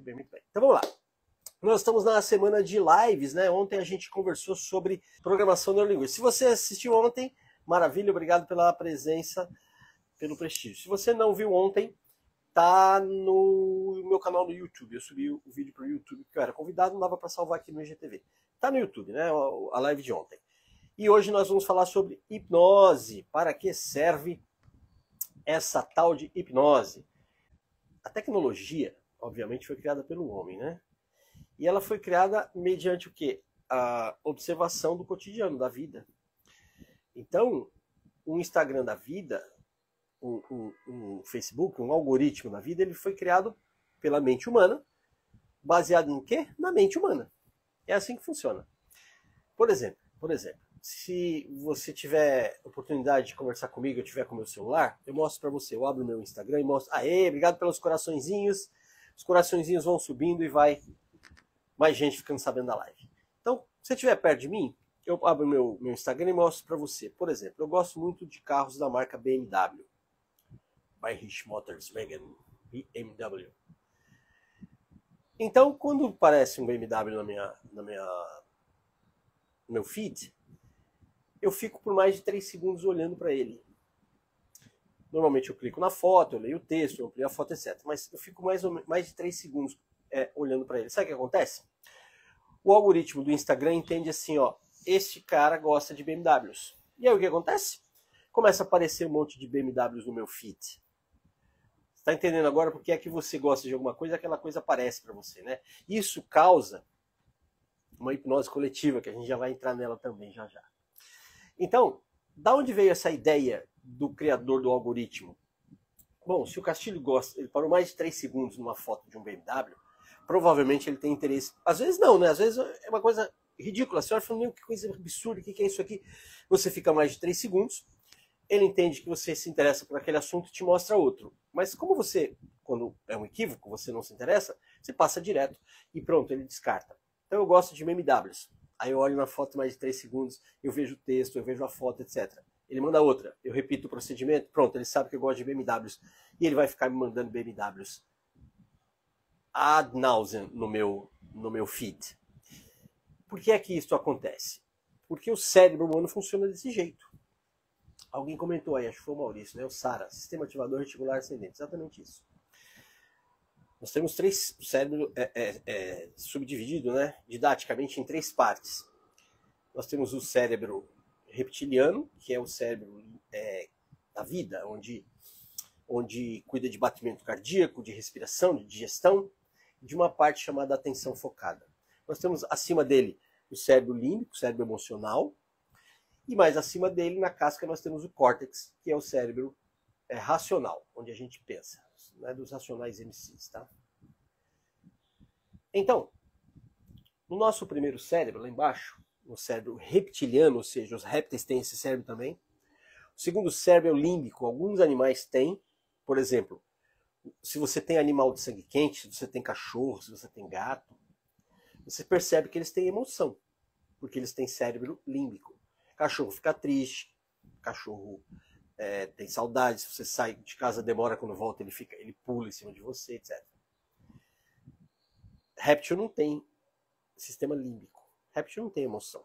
muito bem, muito bem. Então vamos lá. Nós estamos na semana de lives, né? Ontem a gente conversou sobre programação neurolinguística. Se você assistiu ontem, maravilha, obrigado pela presença, pelo prestígio. Se você não viu ontem, tá no meu canal no YouTube. Eu subi o vídeo para o YouTube, porque eu era convidado, não dava para salvar aqui no IGTV. Tá no YouTube, né? A live de ontem. E hoje nós vamos falar sobre hipnose. Para que serve essa tal de hipnose? A tecnologia, obviamente, foi criada pelo homem, né? E ela foi criada mediante o quê? A observação do cotidiano, da vida. Então, um Instagram da vida, um Facebook, um algoritmo da vida, ele foi criado pela mente humana, baseado em quê? Na mente humana. É assim que funciona. Por exemplo, se você tiver oportunidade de conversar comigo, eu tiver com o meu celular, eu mostro para você, eu abro o meu Instagram e mostro, aê, obrigado pelos coraçõezinhos, os coraçõezinhos vão subindo e vai mais gente ficando sabendo da live. Então, se você estiver perto de mim, eu abro meu Instagram e mostro para você. Por exemplo, eu gosto muito de carros da marca BMW. Bayerische Motorswagen, BMW. Então, quando aparece um BMW no meu feed, eu fico por mais de 3 segundos olhando para ele. Normalmente eu clico na foto, eu leio o texto, eu amplio a foto, etc. Mas eu fico mais de 3 segundos olhando para ele. Sabe o que acontece? O algoritmo do Instagram entende assim, ó, este cara gosta de BMWs. E aí o que acontece? Começa a aparecer um monte de BMWs no meu feed. Está entendendo agora porque é que você gosta de alguma coisa, aquela coisa aparece para você, né? Isso causa uma hipnose coletiva, que a gente já vai entrar nela também já já. Então, da onde veio essa ideia do criador do algoritmo? Bom, se o Castilho gosta, ele parou mais de 3 segundos numa foto de um BMW, provavelmente ele tem interesse. Às vezes não, né? Às vezes é uma coisa ridícula. A senhora falando, que coisa absurda, o que é isso aqui? Você fica mais de 3 segundos, ele entende que você se interessa por aquele assunto e te mostra outro. Mas como você, quando é um equívoco, você não se interessa, você passa direto e pronto, ele descarta. Então eu gosto de BMWs. Aí eu olho na foto mais de 3 segundos, eu vejo o texto, eu vejo a foto, etc. Ele manda outra, eu repito o procedimento, pronto, ele sabe que eu gosto de BMWs. E ele vai ficar me mandando BMWs ad nauseam no meu feed. Por que é que isso acontece? Porque o cérebro humano funciona desse jeito. Alguém comentou aí, acho que foi o Maurício, né? O SARA, Sistema Ativador Reticular Ascendente, exatamente isso. Nós temos o cérebro subdividido, né, didaticamente em 3 partes. Nós temos o cérebro reptiliano, que é o cérebro da vida, onde cuida de batimento cardíaco, de respiração, de digestão, de uma parte chamada atenção focada. Nós temos acima dele o cérebro límbico, o cérebro emocional, e mais acima dele, na casca, nós temos o córtex, que é o cérebro racional, onde a gente pensa. Não é dos racionais MCs, tá? Então, no nosso primeiro cérebro, lá embaixo, no cérebro reptiliano, ou seja, os répteis têm esse cérebro também. O segundo cérebro é o límbico, alguns animais têm. Por exemplo, se você tem animal de sangue quente, se você tem cachorro, se você tem gato, você percebe que eles têm emoção, porque eles têm cérebro límbico. Cachorro fica triste, cachorro tem saudade, se você sai de casa, demora, quando volta, ele pula em cima de você, etc. Réptil não tem sistema límbico. Réptil não tem emoção.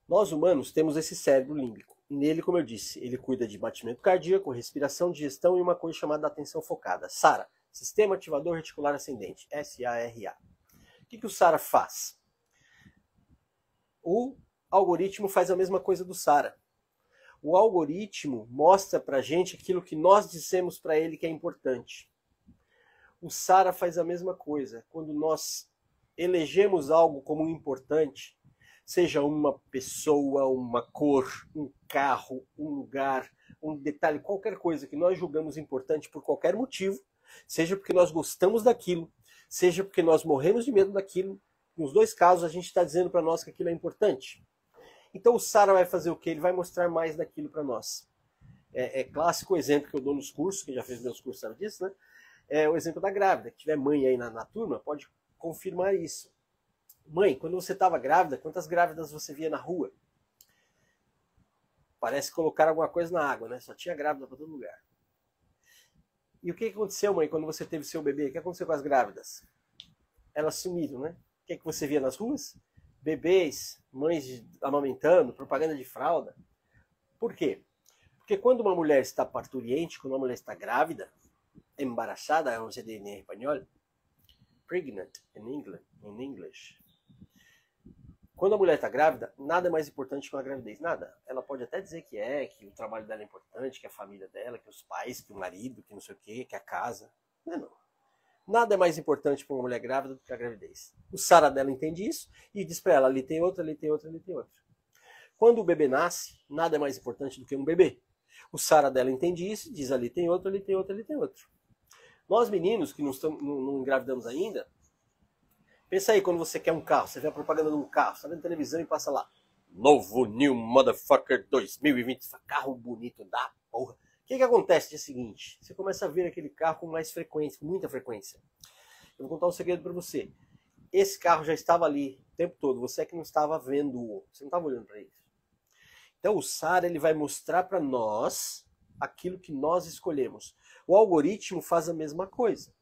Nós humanos temos esse cérebro límbico. E nele, como eu disse, ele cuida de batimento cardíaco, respiração, digestão e uma coisa chamada atenção focada. SARA, Sistema Ativador Reticular Ascendente, SARA. O que o SARA faz? O algoritmo faz a mesma coisa do SARA. O algoritmo mostra pra gente aquilo que nós dissemos para ele que é importante. O SARA faz a mesma coisa. Quando nós elegemos algo como importante, seja uma pessoa, uma cor, um carro, um lugar, um detalhe, qualquer coisa que nós julgamos importante por qualquer motivo, seja porque nós gostamos daquilo, seja porque nós morremos de medo daquilo, nos 2 casos a gente está dizendo para nós que aquilo é importante. Então o SARA vai fazer o quê? Ele vai mostrar mais daquilo para nós. É clássico o exemplo que eu dou nos cursos, quem já fez meus cursos sabe disso, né? É o exemplo da grávida. Que tiver mãe aí na turma, pode confirmar isso. Mãe, quando você estava grávida, quantas grávidas você via na rua? Parece que colocaram alguma coisa na água, né? Só tinha grávida para todo lugar. E o que aconteceu, mãe, quando você teve seu bebê? O que aconteceu com as grávidas? Elas sumiram, né? O que você via nas ruas? Bebês, mães amamentando, propaganda de fralda. Por quê? Porque quando uma mulher está parturiente, quando uma mulher está grávida, embarazada, vamos dizer em espanhol, pregnant in English. Quando a mulher está grávida, nada é mais importante que uma gravidez, nada. Ela pode até dizer que o trabalho dela é importante, que a família dela, que os pais, que o marido, que não sei o quê, que a casa. Não. Nada é mais importante para uma mulher grávida do que a gravidez. O Sara dela entende isso e diz para ela, ali tem outra, ali tem outra, ali tem outra. Quando o bebê nasce, nada é mais importante do que um bebê. O Sara dela entende isso e diz, ali tem outro, ali tem outro, ali tem outro. Nós meninos que não engravidamos ainda, pensa aí quando você quer um carro, você vê a propaganda de um carro, você tá vendo televisão e passa lá, novo New Motherfucker 2020, carro bonito da porra. O que acontece no dia seguinte? Você começa a ver aquele carro com mais frequência, com muita frequência. Eu vou contar um segredo para você. Esse carro já estava ali o tempo todo, você é que não estava vendo, você não estava olhando para ele. Então o Sara ele vai mostrar para nós aquilo que nós escolhemos. O algoritmo faz a mesma coisa.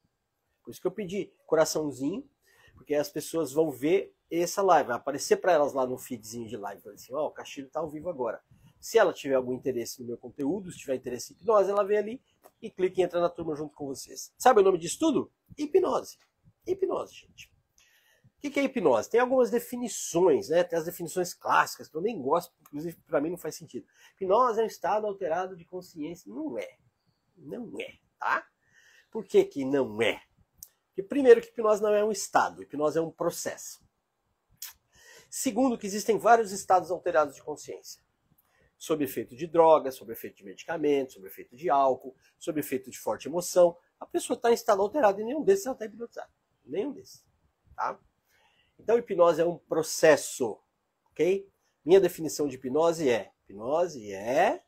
Por isso que eu pedi coraçãozinho, porque as pessoas vão ver essa live, vai aparecer para elas lá no feedzinho de live, assim, ó, o Castilho está ao vivo agora. Se ela tiver algum interesse no meu conteúdo, se tiver interesse em hipnose, ela vem ali e clica e entra na turma junto com vocês. Sabe o nome disso tudo? Hipnose. Hipnose, gente. O que é hipnose? Tem algumas definições, né? Tem as definições clássicas, que eu nem gosto, inclusive para mim não faz sentido. Hipnose é um estado alterado de consciência. Não é. Não é, tá? Por que que não é? Porque primeiro que hipnose não é um estado, hipnose é um processo. Segundo que existem vários estados alterados de consciência. Sob efeito de drogas, sob efeito de medicamentos, sob efeito de álcool, sob efeito de forte emoção. A pessoa está em estado alterado e nenhum desses ela está hipnotizada. Nenhum desses, tá? Então, hipnose é um processo, ok? Minha definição de hipnose é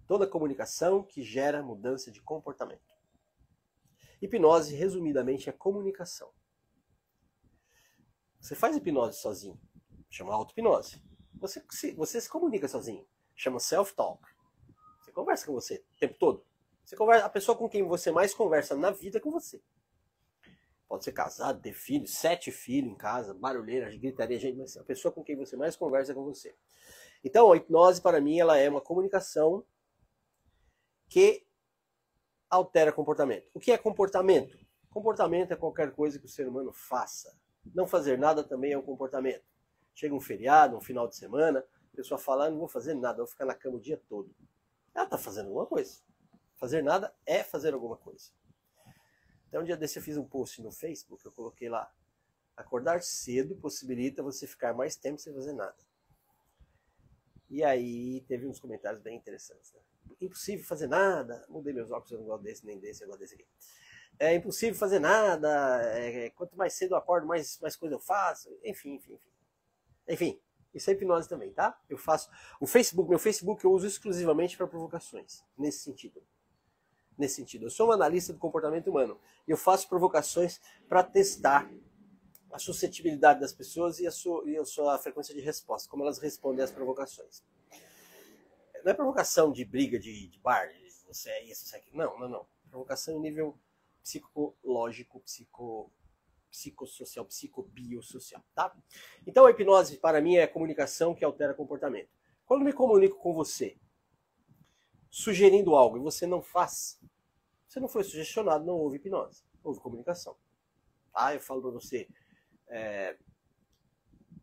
toda comunicação que gera mudança de comportamento. Hipnose, resumidamente, é comunicação. Você faz hipnose sozinho, chama auto-hipnose. Você se comunica sozinho, chama self-talk. Você conversa com você o tempo todo. A pessoa com quem você mais conversa na vida é com você. Pode ser casado, ter filhos, 7 filhos em casa, barulheira, gritaria, gente, mas a pessoa com quem você mais conversa é com você. Então, a hipnose, para mim, ela é uma comunicação que altera comportamento. O que é comportamento? Comportamento é qualquer coisa que o ser humano faça. Não fazer nada também é um comportamento. Chega um feriado, um final de semana, a pessoa fala, não vou fazer nada, vou ficar na cama o dia todo. Ela está fazendo alguma coisa. Fazer nada é fazer alguma coisa. Então, um dia desse eu fiz um post no Facebook, eu coloquei lá, acordar cedo possibilita você ficar mais tempo sem fazer nada. E aí teve uns comentários bem interessantes, né? Impossível fazer nada, mudei meus óculos, eu não gosto desse, nem desse, eu gosto desse aqui. É impossível fazer nada, quanto mais cedo eu acordo, mais coisa eu faço, enfim. Enfim, isso é hipnose também, tá? Eu faço, meu Facebook eu uso exclusivamente para provocações, nesse sentido. Eu sou um analista do comportamento humano. E eu faço provocações para testar a suscetibilidade das pessoas e a sua frequência de resposta, como elas respondem às provocações. Não é provocação de briga de bar, de você é isso, você é aquilo. Não. Provocação em nível psicológico, psicossocial, psicobiosocial, tá? Então a hipnose, para mim, é a comunicação que altera comportamento. Quando me comunico com você, sugerindo algo e você não faz, você não foi sugestionado, não houve hipnose, houve comunicação. Eu falo para você,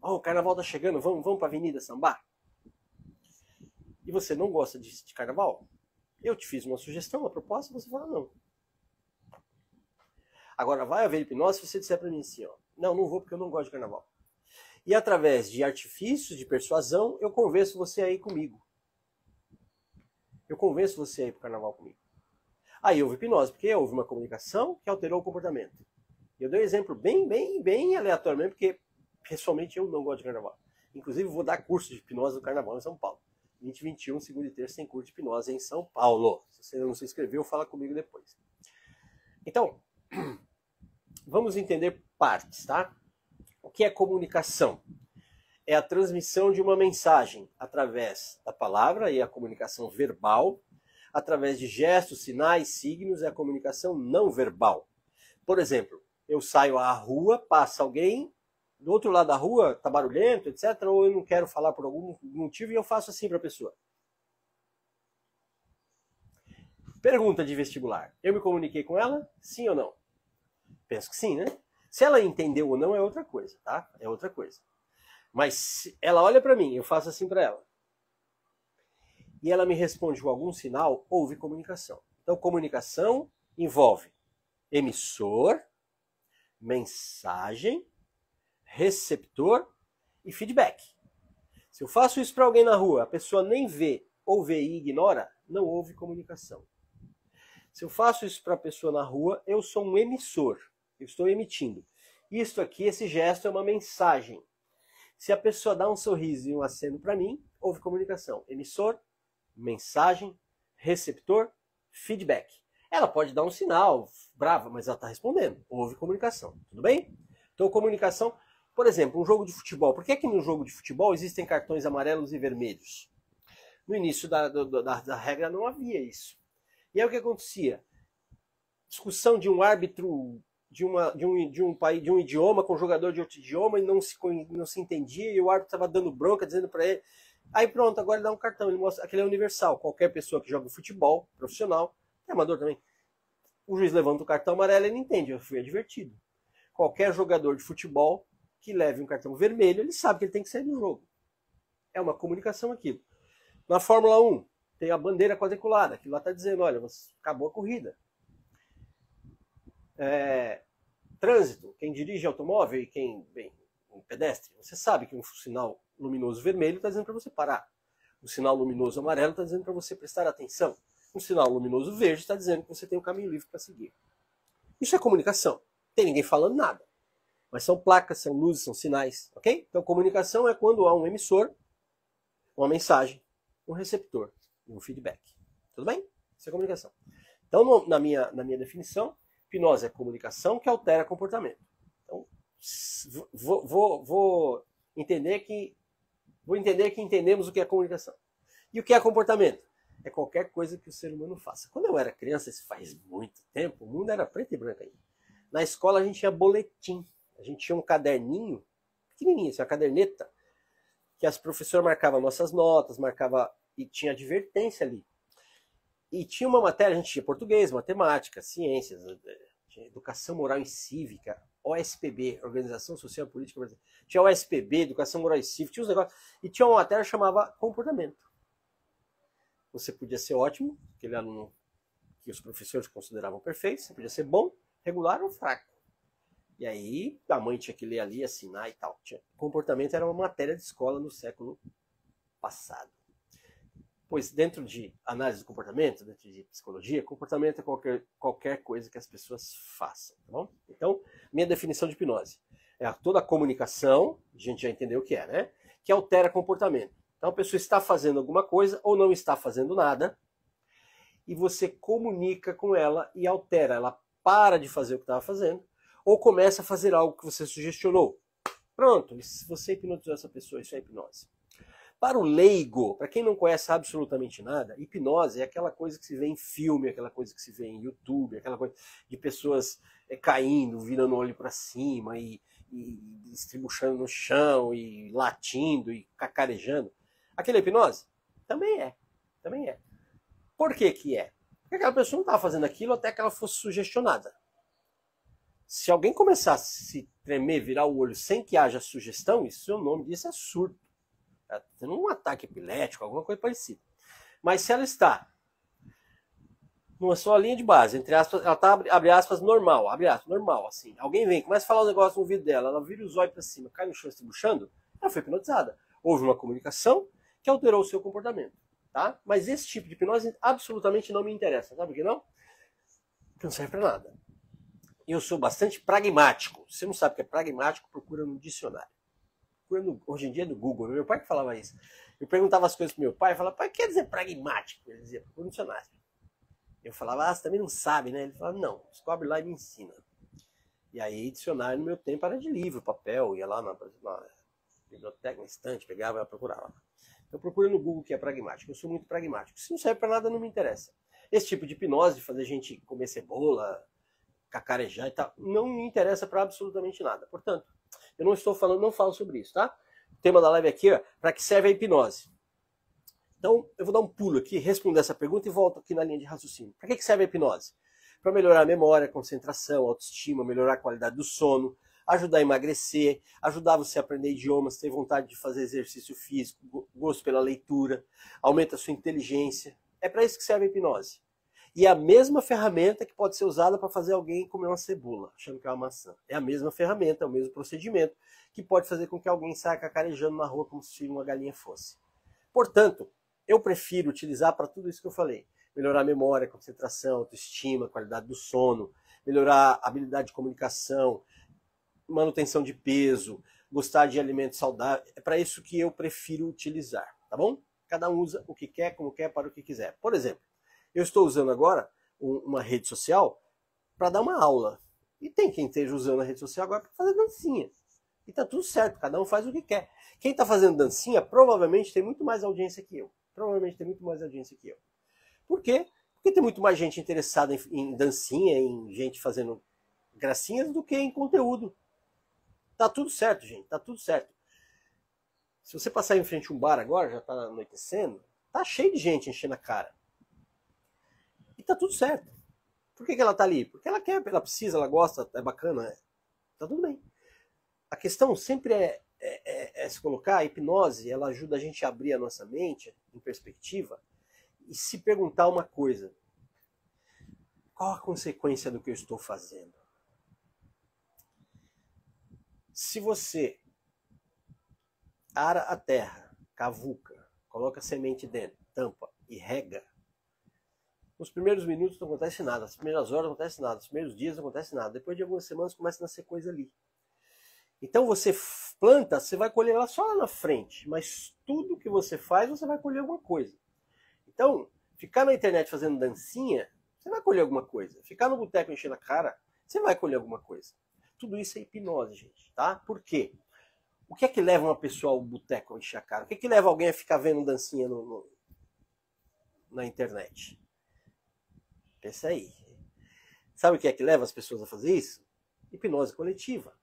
o carnaval tá chegando, vamos para a Avenida Sambar? E você não gosta de carnaval? Eu te fiz uma sugestão, uma proposta, você fala não. Agora vai haver hipnose se você disser para mim assim, não vou porque eu não gosto de carnaval. E através de artifícios de persuasão, eu convenço você a ir comigo. Eu convenço você a ir pro carnaval comigo. Aí houve hipnose, porque houve uma comunicação que alterou o comportamento. Eu dei um exemplo bem aleatório mesmo, porque pessoalmente eu não gosto de carnaval. Inclusive vou dar curso de hipnose no carnaval em São Paulo. 2021, segunda e terça, tem curso de hipnose em São Paulo. Se você não se inscreveu, fala comigo depois. Então, vamos entender partes, tá? O que é comunicação? É a transmissão de uma mensagem através da palavra e a comunicação verbal, através de gestos, sinais, signos, é a comunicação não verbal. Por exemplo, eu saio à rua, passa alguém, do outro lado da rua, tá barulhento, etc., ou eu não quero falar por algum motivo e eu faço assim para a pessoa. Pergunta de vestibular. Eu me comuniquei com ela? Sim ou não? Penso que sim, né? Se ela entendeu ou não é outra coisa, tá? É outra coisa. Mas se ela olha para mim, eu faço assim para ela. E ela me responde com algum sinal, houve comunicação. Então, comunicação envolve emissor, mensagem, receptor e feedback. Se eu faço isso para alguém na rua, a pessoa nem vê ou vê e ignora, não houve comunicação. Se eu faço isso para a pessoa na rua, eu sou um emissor. Eu estou emitindo. Isto aqui, esse gesto é uma mensagem. Se a pessoa dá um sorriso e um aceno para mim, houve comunicação. Emissor, mensagem, receptor, feedback. Ela pode dar um sinal, brava, mas ela está respondendo. Houve comunicação. Tudo bem? Então, comunicação, por exemplo, um jogo de futebol. Por que no jogo de futebol existem cartões amarelos e vermelhos? No início da regra não havia isso. E aí o que acontecia? Discussão de um árbitro de um idioma com um jogador de outro idioma e não se entendia e o árbitro estava dando bronca, dizendo para ele. Aí pronto, agora ele dá um cartão, ele mostra, aquele é universal. Qualquer pessoa que joga futebol, profissional, é amador também, o juiz levanta o cartão amarelo e ele entende, eu fui advertido. Qualquer jogador de futebol que leve um cartão vermelho, ele sabe que ele tem que sair do jogo. É uma comunicação aquilo. Na Fórmula 1, tem a bandeira quadriculada, aquilo lá está dizendo, olha, acabou a corrida. Trânsito, quem dirige automóvel e quem vem um pedestre, você sabe que um sinal luminoso vermelho está dizendo para você parar. Um sinal luminoso amarelo está dizendo para você prestar atenção. Um sinal luminoso verde está dizendo que você tem um caminho livre para seguir. Isso é comunicação. Não tem ninguém falando nada. Mas são placas, são luzes, são sinais. Ok? Então comunicação é quando há um emissor, uma mensagem, um receptor e um feedback. Tudo bem? Isso é comunicação. Então, na minha definição, hipnose é comunicação que altera comportamento. Então, vou entender que entendemos o que é comunicação. E o que é comportamento? É qualquer coisa que o ser humano faça. Quando eu era criança, isso faz muito tempo, o mundo era preto e branco ainda. Na escola a gente tinha boletim. A gente tinha um caderninho, pequenininho, assim, uma caderneta, que as professoras marcavam nossas notas, e tinha advertência ali. E tinha uma matéria, a gente tinha português, matemática, ciências, tinha educação moral e cívica, OSPB, Organização Social e Política Brasileira. Tinha OSPB, Educação Moral e Cívica, tinha uns negócios. E tinha uma matéria que chamava comportamento. Você podia ser ótimo, aquele aluno que os professores consideravam perfeito, você podia ser bom, regular ou fraco. E aí a mãe tinha que ler ali, assinar e tal. Comportamento era uma matéria de escola no século passado. Pois dentro de análise do comportamento, dentro de psicologia, comportamento é qualquer coisa que as pessoas façam. Tá bom? Então, minha definição de hipnose é toda a comunicação, a gente já entendeu o que é, né? Que altera comportamento. Então a pessoa está fazendo alguma coisa ou não está fazendo nada e você comunica com ela e altera. Ela para de fazer o que estava fazendo ou começa a fazer algo que você sugestionou. Pronto, se você hipnotizou essa pessoa, isso é hipnose. Para o leigo, para quem não conhece absolutamente nada, hipnose é aquela coisa que se vê em filme, aquela coisa que se vê em YouTube, aquela coisa de pessoas caindo, virando o olho para cima e estribuchando no chão e latindo e cacarejando. Aquilo é hipnose? Também é. Também é. Por que que é? Porque aquela pessoa não estava fazendo aquilo até que ela fosse sugestionada. Se alguém começasse a se tremer, virar o olho sem que haja sugestão, isso, o nome disso é surto. Está tendo um ataque epilético, alguma coisa parecida. Mas se ela está numa sua linha de base, entre aspas, ela está, abre aspas, normal, assim. Alguém vem, começa a falar um negócio no ouvido dela, ela vira os olhos para cima, cai no chão estribuchando, ela foi hipnotizada. Houve uma comunicação que alterou o seu comportamento. Tá? Mas esse tipo de hipnose absolutamente não me interessa. Sabe por que não? Porque não serve para nada. Eu sou bastante pragmático. Se você não sabe o que é pragmático, procura no dicionário. Hoje em dia no Google. Meu pai que falava isso. Eu perguntava as coisas pro meu pai, falava, pai, o que quer dizer pragmático? Ele dizia, procura no dicionário. Eu falava, você também não sabe, né? Ele falava, não, descobre lá e me ensina. E aí, dicionário no meu tempo era de livro, papel, ia lá na biblioteca, na estante, pegava e procurava. Então procura no Google que é pragmático. Eu sou muito pragmático. Se não serve para nada, não me interessa. Esse tipo de hipnose, de fazer gente comer cebola, cacarejar e tal, não me interessa para absolutamente nada. Portanto, eu não falo sobre isso, tá? O tema da live aqui é para que serve a hipnose. Então, eu vou dar um pulo aqui, responder essa pergunta e volto aqui na linha de raciocínio. Para que serve a hipnose? Para melhorar a memória, a concentração, a autoestima, melhorar a qualidade do sono, ajudar a emagrecer, ajudar você a aprender idiomas, ter vontade de fazer exercício físico, gosto pela leitura, aumenta a sua inteligência. É para isso que serve a hipnose. E é a mesma ferramenta que pode ser usada para fazer alguém comer uma cebola, achando que é uma maçã. É a mesma ferramenta, é o mesmo procedimento que pode fazer com que alguém saia cacarejando na rua como se uma galinha fosse. Portanto, eu prefiro utilizar para tudo isso que eu falei. Melhorar a memória, a concentração, a autoestima, a qualidade do sono, melhorar a habilidade de comunicação, manutenção de peso, gostar de alimentos saudáveis. É para isso que eu prefiro utilizar, tá bom? Cada um usa o que quer, como quer, para o que quiser. Por exemplo, eu estou usando agora uma rede social para dar uma aula. E tem quem esteja usando a rede social agora para fazer dancinha. E tá tudo certo, cada um faz o que quer. Quem está fazendo dancinha provavelmente tem muito mais audiência que eu. Provavelmente tem muito mais audiência que eu. Por quê? Porque tem muito mais gente interessada em dancinha, em gente fazendo gracinhas do que em conteúdo. Tá tudo certo, gente, tá tudo certo. Se você passar em frente a um bar agora, já tá anoitecendo, tá cheio de gente enchendo a cara. E tá tudo certo. Por que ela tá ali? Porque ela quer, ela precisa, ela gosta, é bacana, tá tudo bem. A questão sempre é se colocar, a hipnose, ela ajuda a gente a abrir a nossa mente em perspectiva e se perguntar uma coisa. Qual a consequência do que eu estou fazendo? Se você ara a terra, cavuca, coloca a semente dentro, tampa e rega, nos primeiros minutos não acontece nada, nas primeiras horas não acontece nada, nos primeiros dias não acontece nada, depois de algumas semanas começa a nascer coisa ali. Então você planta, você vai colher ela só lá na frente, mas tudo que você faz, você vai colher alguma coisa. Então, ficar na internet fazendo dancinha, você vai colher alguma coisa. Ficar no boteco enchendo a cara, você vai colher alguma coisa. Tudo isso é hipnose, gente, tá? Por quê? O que é que leva uma pessoa ao boteco a encher a cara? O que é que leva alguém a ficar vendo dancinha na internet? Pensa aí. Sabe o que é que leva as pessoas a fazer isso? Hipnose coletiva.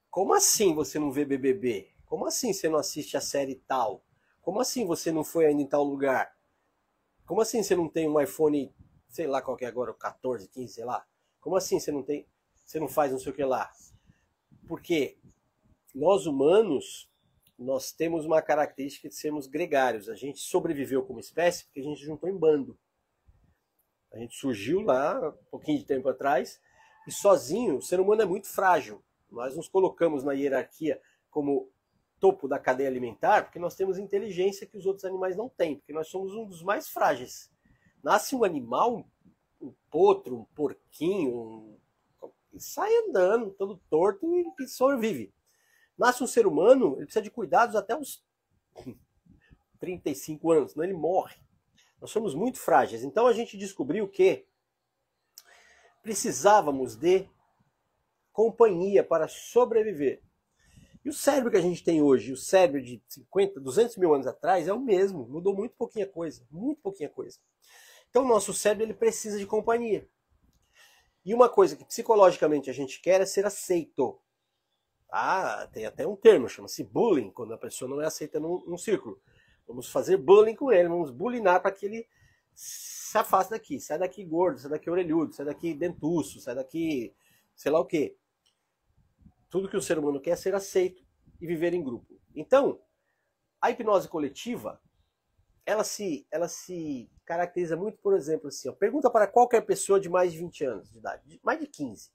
Como assim você não vê BBB? Como assim você não assiste a série tal? Como assim você não foi ainda em tal lugar? Como assim você não tem um iPhone, sei lá qual que é agora, o 14, 15, sei lá? Como assim você não faz não sei o que lá? Porque nós humanos, nós temos uma característica de sermos gregários. A gente sobreviveu como espécie porque a gente juntou em bando. A gente surgiu lá, um pouquinho de tempo atrás, e sozinho, o ser humano é muito frágil. Nós nos colocamos na hierarquia como topo da cadeia alimentar porque nós temos inteligência que os outros animais não têm, porque nós somos um dos mais frágeis. Nasce um animal, um potro, um porquinho, e sai andando, todo torto e sobrevive. Nasce um ser humano, ele precisa de cuidados até uns 35 anos, senão ele morre. Nós somos muito frágeis. Então a gente descobriu que precisávamos de companhia para sobreviver. E o cérebro que a gente tem hoje, o cérebro de 50, 200 mil anos atrás, é o mesmo. Mudou muito pouquinha coisa. Muito pouquinha coisa. Então o nosso cérebro ele precisa de companhia. E uma coisa que psicologicamente a gente quer é ser aceito. Ah, tem até um termo, chama-se bullying, quando a pessoa não é aceita num círculo. Vamos fazer bullying com ele, vamos bullyingar para que ele se afaste daqui. Sai daqui gordo, sai daqui orelhudo, sai daqui dentuço, sai daqui sei lá o quê. Tudo que o ser humano quer é ser aceito e viver em grupo. Então, a hipnose coletiva, ela se caracteriza muito, por exemplo, assim, ó, pergunta para qualquer pessoa de mais de 20 anos de idade, mais de 15.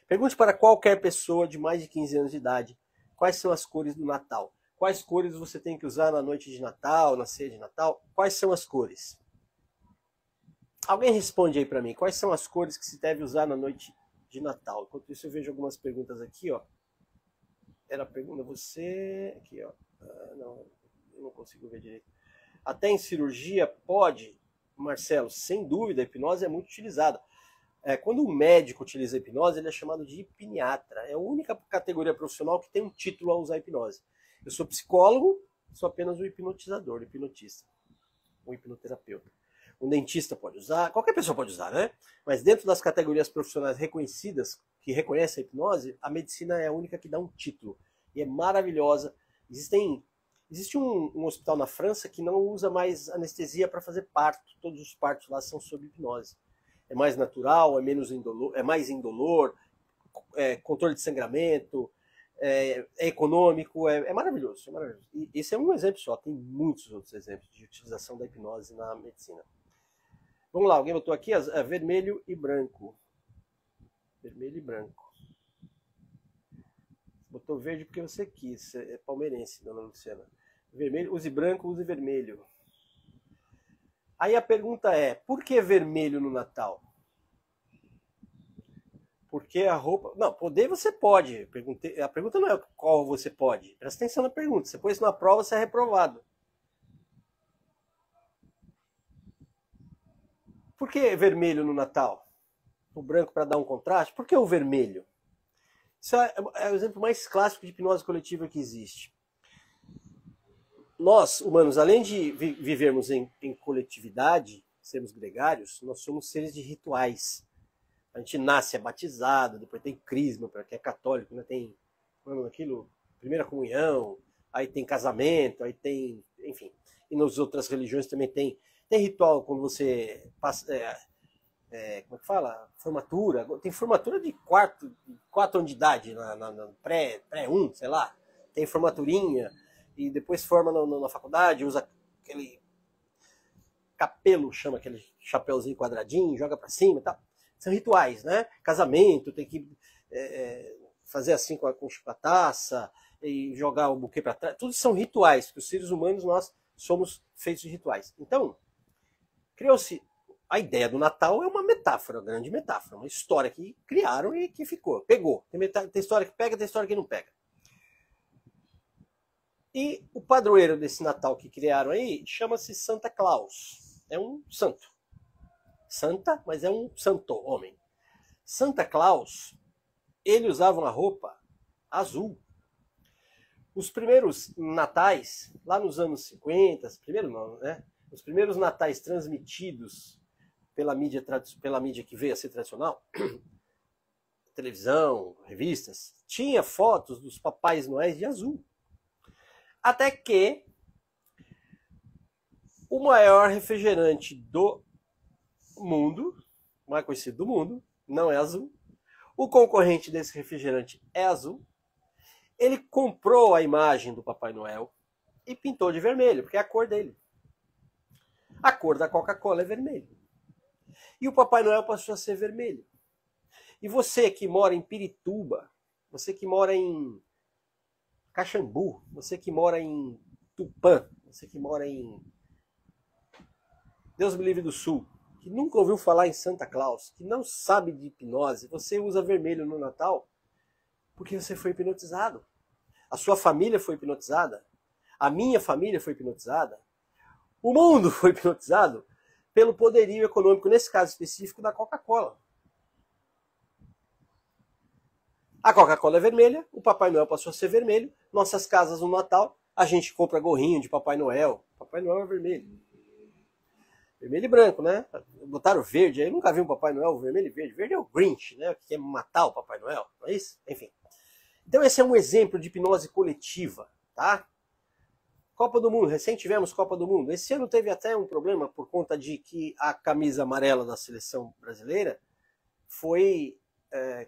Pergunte para qualquer pessoa de mais de 15 anos de idade quais são as cores do Natal. Quais cores você tem que usar na noite de Natal, na ceia de Natal? Quais são as cores? Alguém responde aí para mim. Quais são as cores que se deve usar na noite de Natal? Enquanto isso eu vejo algumas perguntas aqui, ó. Era a pergunta você... Aqui, ó. Não, eu não consigo ver direito. Até em cirurgia pode, Marcelo, sem dúvida, a hipnose é muito utilizada. Quando um médico utiliza a hipnose, ele é chamado de hipniatra. É a única categoria profissional que tem um título a usar a hipnose. Eu sou psicólogo, sou apenas o hipnotizador, o hipnotista, o hipnoterapeuta. Um dentista pode usar, qualquer pessoa pode usar, né? Mas dentro das categorias profissionais reconhecidas, que reconhecem a hipnose, a medicina é a única que dá um título. E é maravilhosa. Existe um hospital na França que não usa mais anestesia para fazer parto. Todos os partos lá são sob hipnose. É mais natural, é mais indolor, controle de sangramento, é econômico, é maravilhoso, é maravilhoso. E esse é um exemplo só, tem muitos outros exemplos de utilização da hipnose na medicina. Vamos lá, alguém botou aqui vermelho e branco. Vermelho e branco. Botou verde porque você quis, é palmeirense, dona Luciana. Vermelho, use branco, use vermelho. Aí a pergunta é, por que vermelho no Natal? Porque a roupa... Não, poder você pode. A pergunta não é qual você pode. Presta atenção na pergunta. Você pôs isso na prova, você é reprovado. Por que vermelho no Natal? O branco para dar um contraste? Por que o vermelho? Isso é o exemplo mais clássico de hipnose coletiva que existe. Nós, humanos, além de vivermos em coletividade, sermos gregários, nós somos seres de rituais. A gente nasce, é batizado, depois tem crisma, para quem é católico, né? Tem aquilo, primeira comunhão, aí tem casamento, aí tem, enfim. E nas outras religiões também tem ritual quando você passa, como é que fala? Formatura. Tem formatura de 4 anos de idade, na pré-1, sei lá. Tem formaturinha, e depois forma na faculdade, usa aquele capelo, chama aquele chapéuzinho quadradinho, joga pra cima e tal. São rituais, né? Casamento, tem que fazer assim com a taça e jogar o buquê para trás. Tudo são rituais, porque os seres humanos, nós somos feitos de rituais. Então, criou-se... A ideia do Natal é uma metáfora, uma grande metáfora, uma história que criaram e que ficou. Pegou. Tem história que pega, tem história que não pega. E o padroeiro desse Natal que criaram aí chama-se Santa Claus. É um santo. Santa, mas é um santo homem. Santa Claus, ele usava uma roupa azul. Os primeiros natais, lá nos anos 50, os primeiros natais transmitidos pela mídia que veio a ser tradicional, televisão, revistas, tinha fotos dos Papais Noéis de azul. Até que o maior refrigerante do mundo, mais conhecido do mundo, não é azul. O concorrente desse refrigerante é azul. Ele comprou a imagem do Papai Noel e pintou de vermelho, porque é a cor dele. A cor da Coca-Cola é vermelho. E o Papai Noel passou a ser vermelho. E você que mora em Pirituba, você que mora em Caxambu, você que mora em Tupã, você que mora em Deus me livre do Sul, que nunca ouviu falar em Santa Claus, que não sabe de hipnose, você usa vermelho no Natal porque você foi hipnotizado. A sua família foi hipnotizada. A minha família foi hipnotizada. O mundo foi hipnotizado pelo poderio econômico, nesse caso específico, da Coca-Cola. A Coca-Cola é vermelha, o Papai Noel passou a ser vermelho. Nossas casas no Natal, a gente compra gorrinho de Papai Noel. Papai Noel é vermelho. Vermelho e branco, né? Botaram verde, aí eu nunca vi um Papai Noel vermelho e verde. Verde é o Grinch, né? Que quer matar o Papai Noel, não é isso? Enfim. Então esse é um exemplo de hipnose coletiva, tá? Copa do Mundo, recém tivemos Copa do Mundo. Esse ano teve até um problema por conta de que a camisa amarela da seleção brasileira foi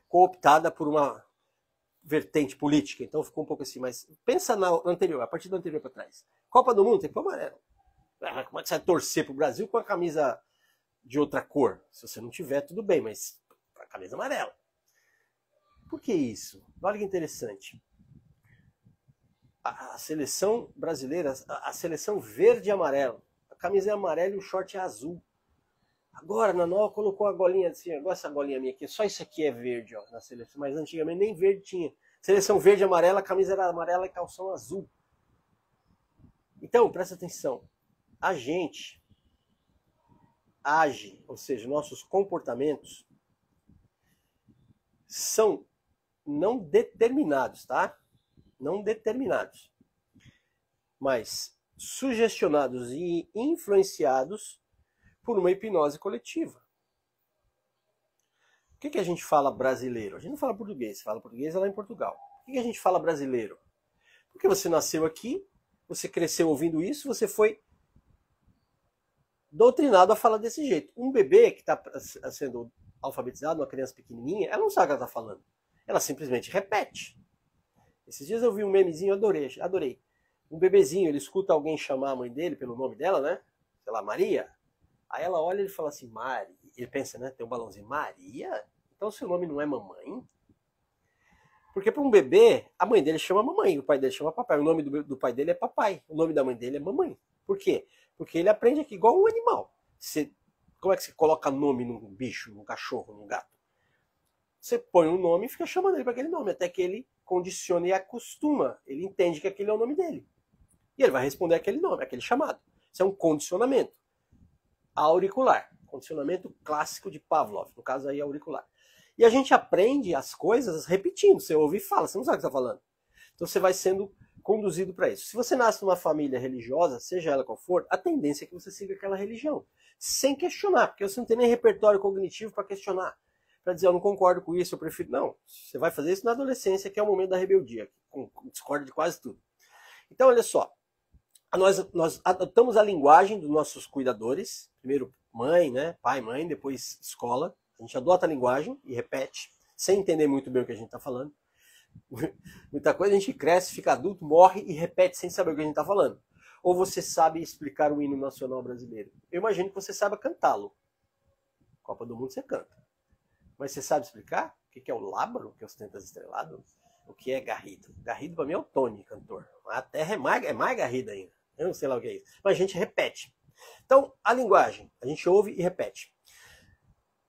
cooptada por uma vertente política, então ficou um pouco assim, mas pensa na anterior, a partir da anterior para trás. Copa do Mundo tem que pôr amarelo. Como é que você vai torcer pro Brasil com a camisa de outra cor? Se você não tiver, tudo bem, mas a camisa amarela. Por que isso? Olha que interessante. A seleção brasileira, a seleção verde e amarelo. A camisa é amarela e o short é azul. Agora, na nova, colocou a golinha assim, agora essa golinha minha aqui, só isso aqui é verde, ó, na seleção. Mas antigamente nem verde tinha. Seleção verde e amarela, a camisa era amarela e calção azul. Então, presta atenção. A gente age, ou seja, nossos comportamentos são não determinados, tá? Não determinados. mas sugestionados e influenciados por uma hipnose coletiva. O que a gente fala brasileiro? A gente não fala português, fala português lá em Portugal. Por que a gente fala brasileiro? Porque você nasceu aqui, você cresceu ouvindo isso, você foi doutrinado a falar desse jeito. Um bebê que está sendo alfabetizado, uma criança pequenininha, ela não sabe o que ela está falando. Ela simplesmente repete. Esses dias eu vi um memezinho, adorei. Um bebezinho, ele escuta alguém chamar a mãe dele pelo nome dela, né? Sei lá, Maria. Aí ela olha e ele fala assim, Mari. Ele pensa, né? Tem um balãozinho, Maria? Então seu nome não é mamãe? Porque para um bebê, a mãe dele chama mamãe, o pai dele chama papai. O nome do pai dele é papai, o nome da mãe dele é mamãe. Por quê? Porque ele aprende aqui igual um animal. Como é que você coloca nome num bicho, num cachorro, num gato? Você põe um nome e fica chamando ele para aquele nome, até que ele condiciona e acostuma. Ele entende que aquele é o nome dele. E ele vai responder aquele nome, aquele chamado. Isso é um condicionamento auricular. Condicionamento clássico de Pavlov, no caso aí auricular. E a gente aprende as coisas repetindo. Você ouve e fala, você não sabe o que está falando. Então você vai sendo conduzido para isso. Se você nasce numa família religiosa, seja ela qual for, a tendência é que você siga aquela religião. Sem questionar, porque você não tem nem repertório cognitivo para questionar. Para dizer, eu não concordo com isso, eu prefiro... Não, você vai fazer isso na adolescência, que é o momento da rebeldia. Que discorda de quase tudo. Então, olha só. Nós adotamos a linguagem dos nossos cuidadores. Primeiro mãe, né? Pai, mãe, depois escola. A gente adota a linguagem e repete, sem entender muito bem o que a gente está falando. Muita coisa a gente cresce, fica adulto, morre e repete sem saber o que a gente está falando. Ou você sabe explicar o hino nacional brasileiro. Eu imagino que você saiba cantá-lo. Copa do Mundo você canta. Mas você sabe explicar o que é o lábaro, que é os tentas estrelados? O que é Garrido? Garrido para mim é o Tony, cantor. A terra é mais Garrido ainda. Eu não sei lá o que é isso. Mas a gente repete. Então, a linguagem, a gente ouve e repete.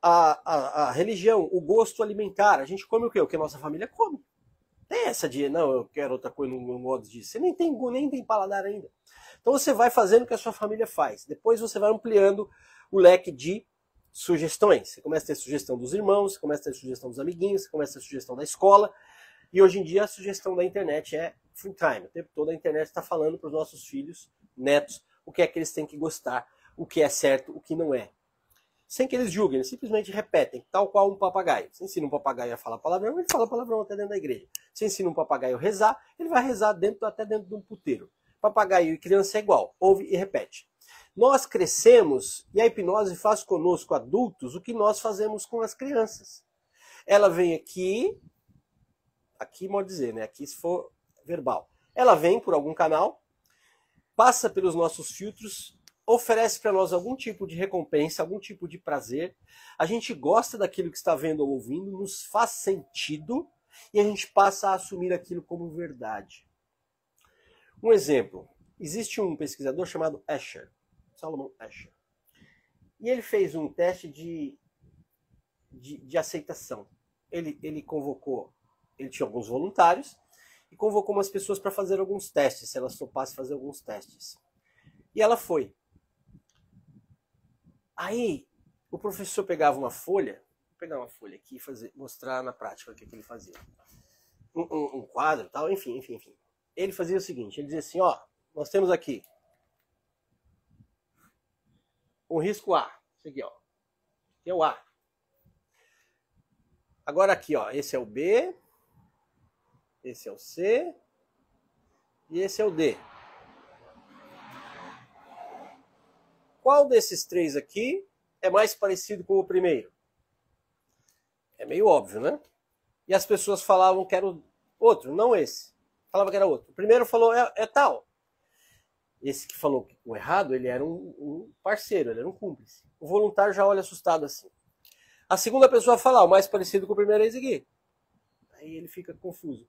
A religião, o gosto alimentar, a gente come o quê? O que a nossa família come. Tem essa de, não, eu quero outra coisa, não gosto disso. Você nem tem paladar ainda. Então você vai fazendo o que a sua família faz. Depois você vai ampliando o leque de sugestões. Você começa a ter sugestão dos irmãos, você começa a ter sugestão dos amiguinhos, você começa a ter sugestão da escola. E hoje em dia a sugestão da internet é free time. O tempo todo a internet está falando para os nossos filhos, netos, o que é que eles têm que gostar, o que é certo, o que não é. Sem que eles julguem, eles simplesmente repetem, tal qual um papagaio. Você ensina um papagaio a falar palavrão, ele fala palavrão até dentro da igreja. Você ensina um papagaio a rezar, ele vai rezar até dentro de um puteiro. Papagaio e criança é igual, ouve e repete. Nós crescemos e a hipnose faz conosco, adultos, o que nós fazemos com as crianças. Ela vem aqui modo dizer, né? Aqui se for verbal. Ela vem por algum canal, passa pelos nossos filtros, oferece para nós algum tipo de recompensa, algum tipo de prazer. A gente gosta daquilo que está vendo ou ouvindo, nos faz sentido e a gente passa a assumir aquilo como verdade. Um exemplo. Existe um pesquisador chamado Escher, Salomon Escher. E ele fez um teste de aceitação. Ele convocou, ele tinha alguns voluntários e convocou umas pessoas para fazer alguns testes, se elas topassem fazer alguns testes. E ela foi. Aí, o professor pegava uma folha, vou pegar uma folha aqui e mostrar na prática o que ele fazia. Um quadro e tal, enfim. Ele fazia o seguinte, ele dizia assim, ó, nós temos aqui um risco A, isso aqui, ó, que é o A. Agora aqui, ó, esse é o B, esse é o C e esse é o D. Qual desses três aqui é mais parecido com o primeiro? É meio óbvio, né? E as pessoas falavam que era o outro, não esse. Falava que era outro. O primeiro falou, é tal. Esse que falou o errado, ele era um parceiro, ele era um cúmplice. O voluntário já olha assustado assim. A segunda pessoa fala, o mais parecido com o primeiro é esse aqui. Aí ele fica confuso.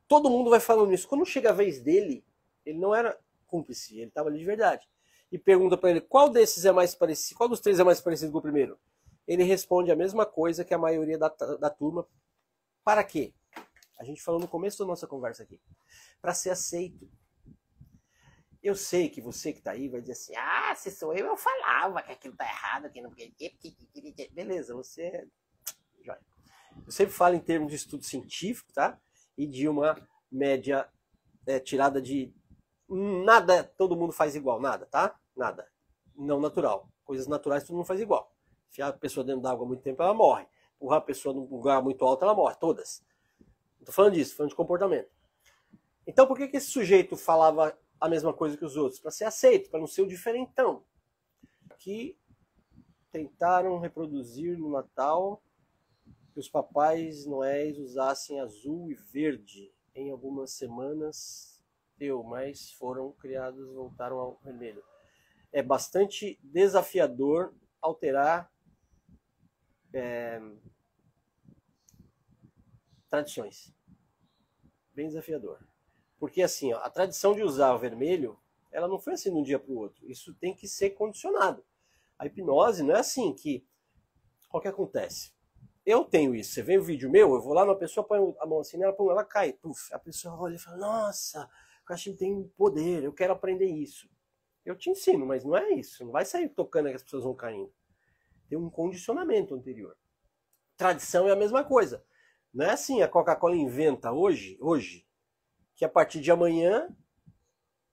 Todo mundo vai falando isso. Quando chega a vez dele, ele não era cúmplice, ele estava ali de verdade. E pergunta para ele, qual desses é mais parecido, qual dos três é mais parecido com o primeiro? Ele responde a mesma coisa que a maioria da turma. Para quê? A gente falou no começo da nossa conversa aqui. Para ser aceito. Eu sei que você que está aí vai dizer assim, se sou eu falava que aquilo está errado, que não... Beleza, você é... Eu sempre falo em termos de estudo científico, tá? E de uma média tirada de Nada todo mundo faz igual, nada, tá? Nada. Não natural. Coisas naturais todo mundo faz igual. Enfiar a pessoa dentro d'água há muito tempo, ela morre. Empurrar a pessoa num lugar muito alto, ela morre. Todas. Não tô falando disso, tô falando de comportamento. Então por que esse sujeito falava a mesma coisa que os outros? Para ser aceito, para não ser o diferentão. Aqui tentaram reproduzir no Natal que os papais noéis usassem azul e verde. Em algumas semanas mas foram criados, voltaram ao vermelho. É bastante desafiador alterar tradições. Bem desafiador. Porque assim, ó, a tradição de usar o vermelho, ela não foi assim de um dia para o outro. Isso tem que ser condicionado. A hipnose não é assim que... O que acontece? Eu tenho isso. Você vê o vídeo meu, eu vou lá na pessoa, põe a mão assim, ela cai. Puf, a pessoa olha e fala, nossa, o cachimbo tem poder, eu quero aprender isso. Eu te ensino, mas não é isso. Não vai sair tocando que as pessoas vão caindo. Tem um condicionamento anterior. Tradição é a mesma coisa. Não é assim, a Coca-Cola inventa hoje, que a partir de amanhã,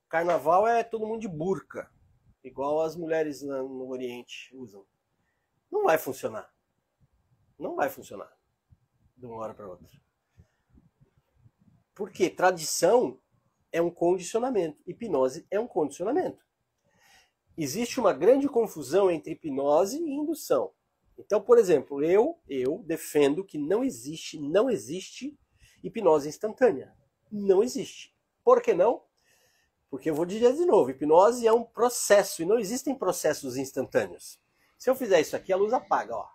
carnaval é todo mundo de burca. Igual as mulheres no Oriente usam. Não vai funcionar. Não vai funcionar de uma hora para outra. Porque tradição é um condicionamento. Hipnose é um condicionamento. Existe uma grande confusão entre hipnose e indução. Então, por exemplo, eu defendo que não existe hipnose instantânea. Não existe. Por que não? Porque eu vou dizer de novo, hipnose é um processo e não existem processos instantâneos. Se eu fizer isso aqui, a luz apaga, ó.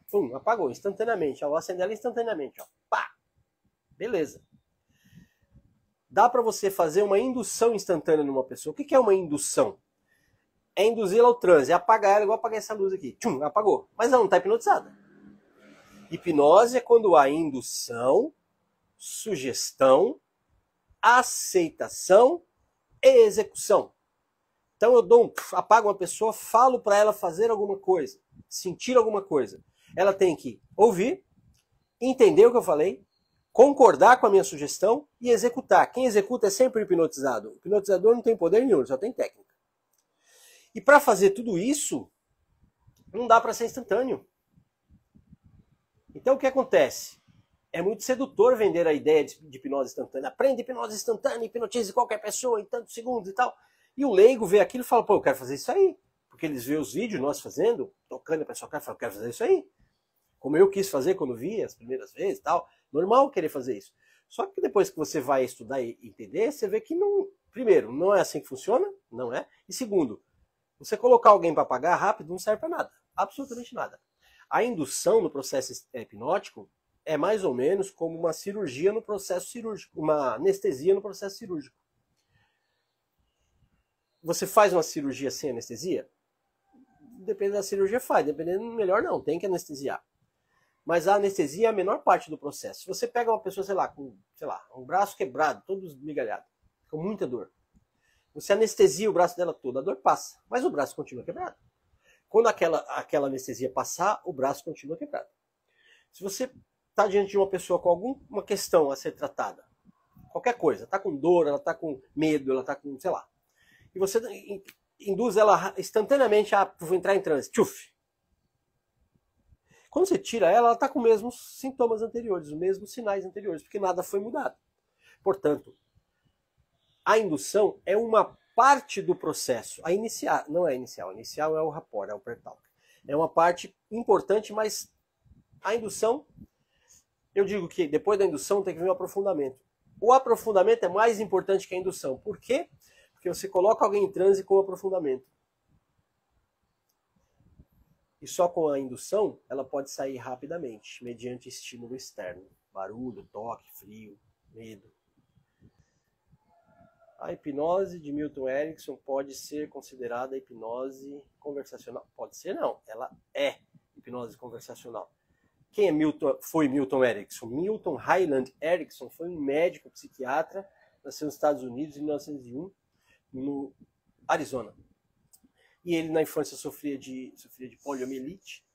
Pum, apagou instantaneamente. Eu vou acender ela instantaneamente, ó. Pá! Beleza. Dá para você fazer uma indução instantânea numa pessoa. O que é uma indução? É induzir-la ao transe, é apagar ela, igual apagar essa luz aqui. Tchum, apagou. Mas ela não está hipnotizada. Hipnose é quando há indução, sugestão, aceitação e execução. Então eu apago uma pessoa, falo para ela fazer alguma coisa, sentir alguma coisa. Ela tem que ouvir, entender o que eu falei, concordar com a minha sugestão e executar. Quem executa é sempre o hipnotizado. O hipnotizador não tem poder nenhum, ele só tem técnica. E para fazer tudo isso, não dá para ser instantâneo. Então o que acontece? É muito sedutor vender a ideia de hipnose instantânea. Aprenda hipnose instantânea, hipnotize qualquer pessoa em tantos segundos e tal. E o leigo vê aquilo e fala, pô, eu quero fazer isso aí. Porque eles veem os vídeos nós fazendo, tocando, a pessoa fala, eu quero fazer isso aí. Como eu quis fazer quando vi as primeiras vezes e tal. Normal querer fazer isso. Só que depois que você vai estudar e entender, você vê que não... Primeiro, não é assim que funciona, não é. E segundo, você colocar alguém para pagar rápido não serve para nada. Absolutamente nada. A indução no processo hipnótico é mais ou menos como uma cirurgia no processo cirúrgico, uma anestesia no processo cirúrgico. Você faz uma cirurgia sem anestesia? Depende da cirurgia faz, dependendo melhor não, tem que anestesiar. Mas a anestesia é a menor parte do processo. Se você pega uma pessoa, sei lá, com um braço quebrado, todo esmigalhado, com muita dor, você anestesia o braço dela todo, a dor passa, mas o braço continua quebrado. Quando aquela anestesia passar, o braço continua quebrado. Se você está diante de uma pessoa com alguma questão a ser tratada, qualquer coisa, está com dor, ela está com medo, ela está com, sei lá, e você induz ela instantaneamente a entrar em transe, tchuf. Quando você tira ela está com os mesmos sintomas anteriores, os mesmos sinais anteriores, porque nada foi mudado. Portanto, a indução é uma parte do processo. A inicial, não é inicial. A inicial é o rapport, é o pré-talk. É uma parte importante, mas a indução, eu digo que depois da indução tem que vir o aprofundamento. O aprofundamento é mais importante que a indução. Por quê? Porque você coloca alguém em transe com o aprofundamento. E só com a indução, ela pode sair rapidamente, mediante estímulo externo. Barulho, toque, frio, medo. A hipnose de Milton Erickson pode ser considerada hipnose conversacional? Pode ser não, ela é hipnose conversacional. Quem foi Milton Erickson? Milton Hyland Erickson foi um médico psiquiatra, nasceu nos Estados Unidos em 1901, no Arizona. E ele na infância sofria de poliomielite,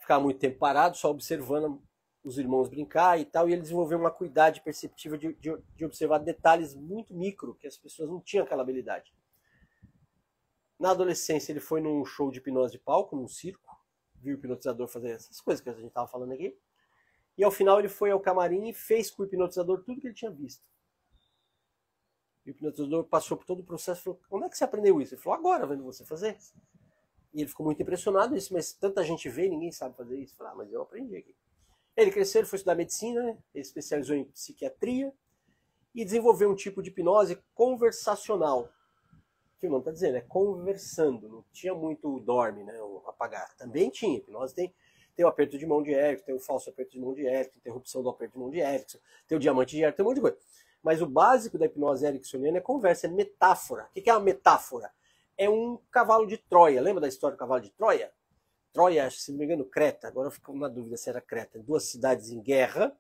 ficava muito tempo parado, só observando os irmãos brincar e tal, e ele desenvolveu uma acuidade perceptiva de observar detalhes muito micro, que as pessoas não tinham aquela habilidade. Na adolescência ele foi num show de hipnose de palco, num circo, viu o hipnotizador fazer essas coisas que a gente estava falando aqui, e ao final ele foi ao camarim e fez com o hipnotizador tudo que ele tinha visto. O hipnotizador passou por todo o processo e falou, onde é que você aprendeu isso? Ele falou, agora, vendo você fazer. E ele ficou muito impressionado isso, mas tanta gente vê e ninguém sabe fazer isso. Ele falou, mas eu aprendi aqui. Ele cresceu, ele foi estudar medicina, né? Ele especializou em psiquiatria e desenvolveu um tipo de hipnose conversacional. Que o nome está dizendo, é conversando. Não tinha muito dorme, né? O apagar. Também tinha. Hipnose tem o aperto de mão de Erickson, tem o falso aperto de mão de Erickson, interrupção do aperto de mão de Erickson, tem o diamante de Erickson, tem um monte de coisa. Mas o básico da hipnose ericksoniana é conversa, é metáfora. O que é uma metáfora? É um cavalo de Troia. Lembra da história do cavalo de Troia? Troia, se não me engano, Creta. Agora eu fico na dúvida se era Creta. Duas cidades em guerra.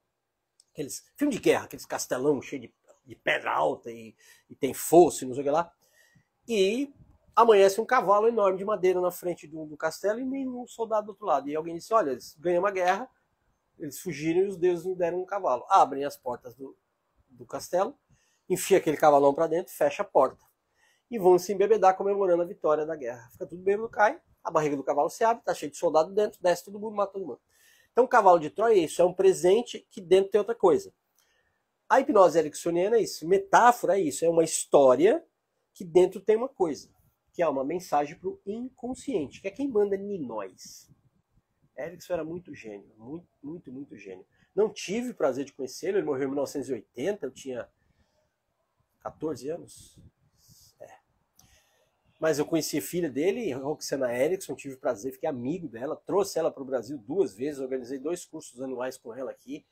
Filme de guerra, aqueles castelão cheio de pedra alta e tem fosso e não sei o que lá. E amanhece um cavalo enorme de madeira na frente do castelo e nenhum soldado do outro lado. E alguém disse, olha, eles ganham uma guerra, eles fugiram e os deuses não deram um cavalo. Abrem as portas do castelo, enfia aquele cavalão para dentro, fecha a porta. E vão se embebedar comemorando a vitória da guerra. Fica tudo bêbado, cai, a barriga do cavalo se abre, tá cheio de soldado dentro, desce todo mundo, mata todo mundo. Então o cavalo de Troia é isso, é um presente que dentro tem outra coisa. A hipnose ericksoniana é isso, metáfora é isso, é uma história que dentro tem uma coisa, que é uma mensagem para o inconsciente, que é quem manda em nós. Erickson era muito gênio, muito gênio. Não tive o prazer de conhecê-lo, ele morreu em 1980, eu tinha 14 anos. Mas eu conheci a filha dele, Roxana Erickson, tive o prazer, fiquei amigo dela, trouxe ela para o Brasil 2 vezes, organizei 2 cursos anuais com ela aqui,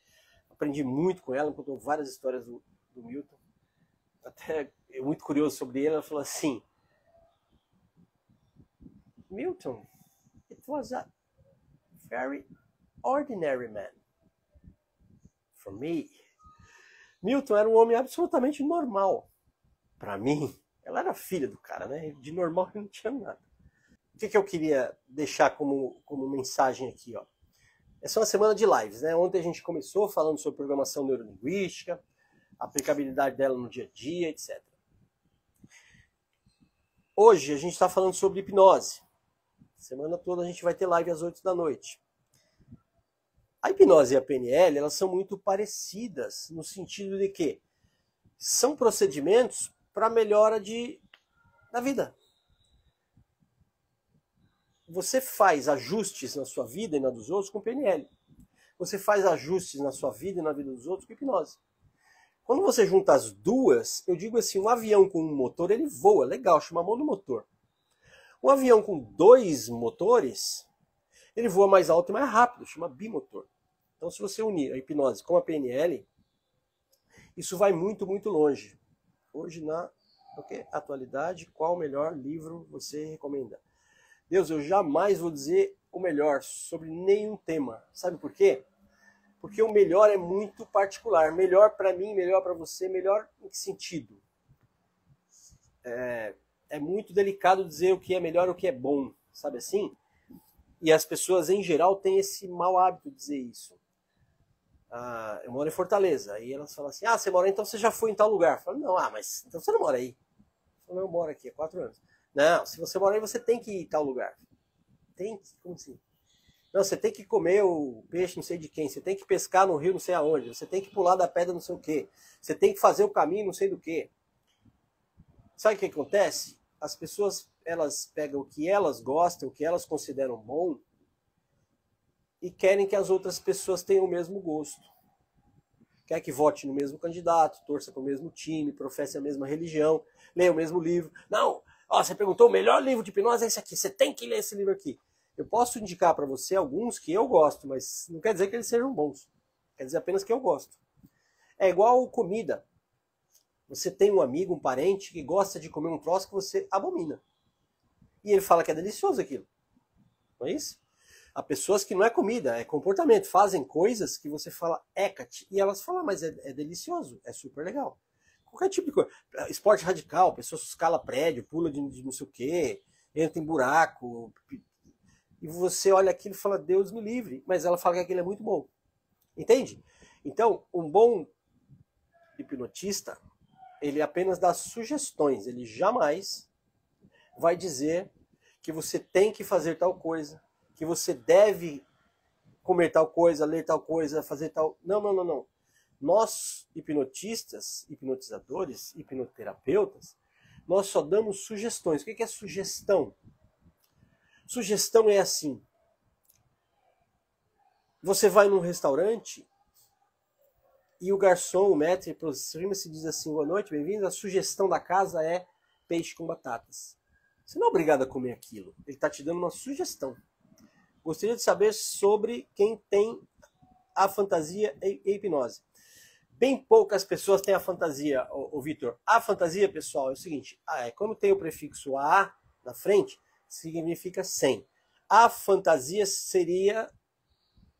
aprendi muito com ela, me contou várias histórias do Milton. Até muito curioso sobre ele, ela falou assim, Milton, it was a very ordinary man. For me. Milton era um homem absolutamente normal. Para mim, ela era filha do cara, né? De normal ele não tinha nada. O que eu queria deixar como mensagem aqui, ó? Essa é uma semana de lives, né? Ontem a gente começou falando sobre programação neurolinguística, a aplicabilidade dela no dia a dia, etc. Hoje a gente está falando sobre hipnose. Semana toda a gente vai ter live às 8 da noite. A hipnose e a PNL, elas são muito parecidas no sentido de que são procedimentos para melhora da vida. Você faz ajustes na sua vida e na dos outros com PNL. Você faz ajustes na sua vida e na vida dos outros com hipnose. Quando você junta as duas, eu digo assim, um avião com um motor, ele voa, legal, chama monomotor. Um avião com 2 motores, ele voa mais alto e mais rápido, chama bimotor. Então se você unir a hipnose com a PNL, isso vai muito longe. Hoje na atualidade, qual o melhor livro você recomenda? Deus, eu jamais vou dizer o melhor sobre nenhum tema. Sabe por quê? Porque o melhor é muito particular. Melhor para mim, melhor para você, melhor em que sentido? É muito delicado dizer o que é melhor e o que é bom, sabe assim? E as pessoas, em geral, têm esse mau hábito de dizer isso. Eu moro em Fortaleza. Aí elas falam assim, você mora aí, então você já foi em tal lugar. Eu falo, não, mas então você não mora aí. Eu falo, eu moro aqui há 4 anos. Não, se você mora aí, você tem que ir em tal lugar. Tem que? Como assim? Não, você tem que comer o peixe não sei de quem, você tem que pescar no rio não sei aonde, você tem que pular da pedra não sei o quê, você tem que fazer o caminho não sei do quê. Sabe o que acontece? As pessoas, elas pegam o que elas gostam, o que elas consideram bom, e querem que as outras pessoas tenham o mesmo gosto. Quer que vote no mesmo candidato, torça para o mesmo time, professe a mesma religião, leia o mesmo livro. Não, você perguntou, o melhor livro de hipnose é esse aqui, você tem que ler esse livro aqui. Eu posso indicar para você alguns que eu gosto, mas não quer dizer que eles sejam bons. Quer dizer apenas que eu gosto. É igual comida. Você tem um amigo, um parente que gosta de comer um troço que você abomina. E ele fala que é delicioso aquilo. Não é isso? Há pessoas que não é comida, é comportamento. Fazem coisas que você fala, écate. E elas falam, mas é delicioso, é super legal. Qualquer tipo de coisa. Esporte radical, a pessoa escala prédio, pula de não sei o quê, entra em buraco. E você olha aquilo e fala, Deus me livre. Mas ela fala que aquilo é muito bom. Entende? Então, um bom hipnotista, ele apenas dá sugestões, ele jamais vai dizer que você tem que fazer tal coisa, que você deve comer tal coisa, ler tal coisa, fazer tal... Não, não, não, não. Nós, hipnotistas, hipnotizadores, hipnoterapeutas, nós só damos sugestões. O que é sugestão? Sugestão é assim. Você vai num restaurante e o garçom, o maître, aproxima-se e diz assim, boa noite, bem-vindo, a sugestão da casa é peixe com batatas. Você não é obrigado a comer aquilo. Ele está te dando uma sugestão. Gostaria de saber sobre quem tem a fantasia e hipnose. Bem poucas pessoas têm a fantasia, o Vitor. A fantasia, pessoal, é o seguinte. Quando tem o prefixo A na frente, significa sem. A fantasia seria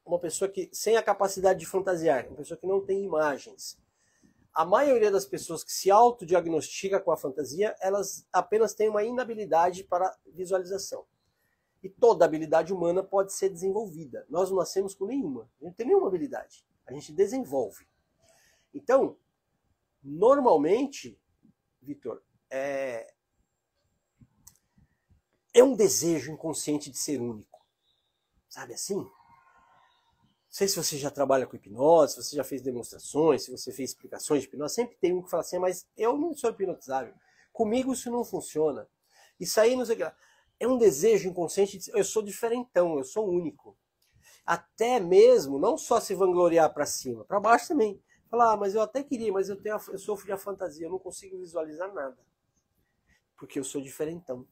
uma pessoa que sem a capacidade de fantasiar, uma pessoa que não tem imagens. A maioria das pessoas que se autodiagnostica com a fantasia, elas apenas têm uma inabilidade para visualização. E toda habilidade humana pode ser desenvolvida. Nós não nascemos com nenhuma. A gente não tem nenhuma habilidade. A gente desenvolve. Então, normalmente, Vitor, é um desejo inconsciente de ser único. Sabe assim? Não sei se você já trabalha com hipnose, se você já fez demonstrações, se você fez explicações de hipnose. Sempre tem um que fala assim, mas eu não sou hipnotizável. Comigo isso não funciona. Isso aí não sei o que lá. É um desejo inconsciente de eu sou diferentão, eu sou único. Até mesmo, não só se vangloriar para cima, para baixo também. Falar, mas eu até queria, mas eu sofro de fantasia, eu não consigo visualizar nada. Porque eu sou diferentão.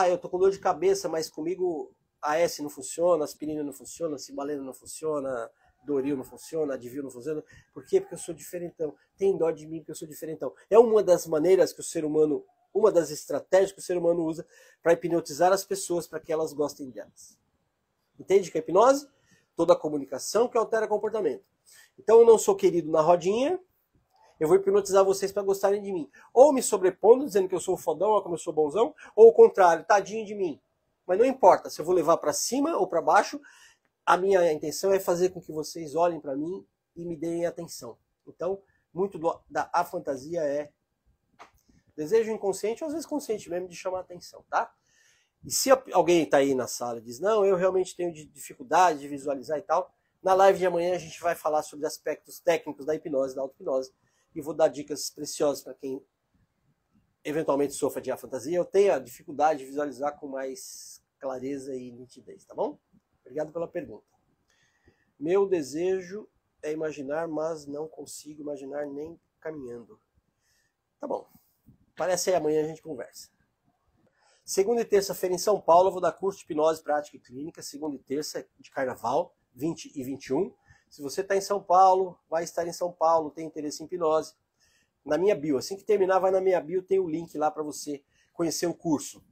Eu tô com dor de cabeça, mas comigo a AS não funciona, a aspirina não funciona, a cibalena não funciona, Doril não funciona, Advil não funciona. Por quê? Porque eu sou diferentão. Tem dó de mim porque eu sou diferentão. É uma das maneiras que o ser humano, uma das estratégias que o ser humano usa para hipnotizar as pessoas para que elas gostem delas. Entende que a hipnose? Toda a comunicação que altera comportamento. Então eu não sou querido na rodinha, eu vou hipnotizar vocês para gostarem de mim. Ou me sobrepondo, dizendo que eu sou fodão, ou como eu sou bonzão, ou o contrário, tadinho de mim. Mas não importa se eu vou levar para cima ou para baixo, a minha intenção é fazer com que vocês olhem para mim e me deem atenção. Então, muito da fantasia é desejo inconsciente, ou às vezes consciente mesmo, de chamar atenção, tá? E se alguém está aí na sala e diz, não, eu realmente tenho dificuldade de visualizar e tal, na live de amanhã a gente vai falar sobre aspectos técnicos da hipnose, da auto-hipnose, e vou dar dicas preciosas para quem eventualmente sofra de afantasia. Eu tenho a dificuldade de visualizar com mais clareza e nitidez, tá bom? Obrigado pela pergunta. Meu desejo é imaginar, mas não consigo imaginar nem caminhando. Tá bom. Parece aí amanhã a gente conversa. Segunda e terça-feira em São Paulo eu vou dar curso de hipnose prática e clínica, segunda e terça de carnaval, 20 e 21. Se você está em São Paulo, vai estar em São Paulo, tem interesse em hipnose, na minha bio, assim que terminar, vai na minha bio, tem o link lá para você conhecer o curso.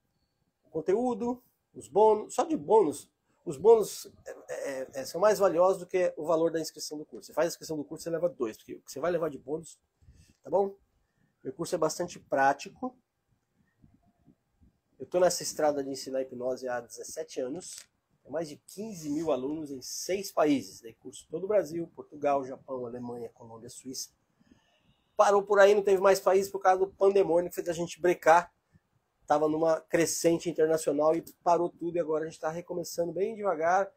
O conteúdo, os bônus, só de bônus, os bônus são mais valiosos do que o valor da inscrição do curso. Você faz a inscrição do curso, você leva 2, porque o que você vai levar de bônus, tá bom? Meu curso é bastante prático. Eu estou nessa estrada de ensinar hipnose há 17 anos. Tem mais de 15 mil alunos em 6 países. Dei curso em todo o Brasil, Portugal, Japão, Alemanha, Colômbia, Suíça. Parou por aí, não teve mais país por causa do pandemônio que fez a gente brecar. Estava numa crescente internacional e parou tudo. E agora a gente está recomeçando bem devagar.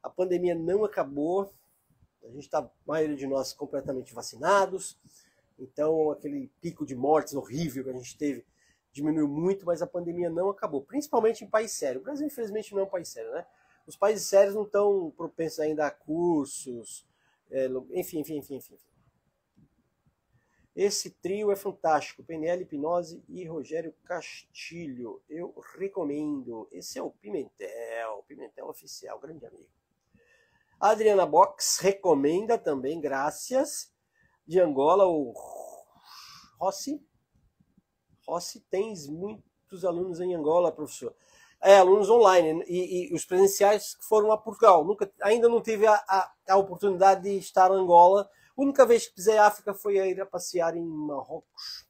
A pandemia não acabou. A gente está, a maioria de nós, completamente vacinados. Então, aquele pico de mortes horrível que a gente teve diminuiu muito, mas a pandemia não acabou. Principalmente em país sério. O Brasil, infelizmente, não é um país sério, né? Os países sérios não estão propensos ainda a cursos. Enfim. Esse trio é fantástico. PNL Hipnose e Rogério Castilho. Eu recomendo. Esse é o Pimentel. Pimentel Oficial, grande amigo. A Adriana Box recomenda também, graças. De Angola, o Rossi. Rossi, tens muitos alunos em Angola, professor. Alunos online. E os presenciais foram a Portugal. Ainda não tive a oportunidade de estar em Angola. A única vez que pisei a África foi a ir a passear em Marrocos.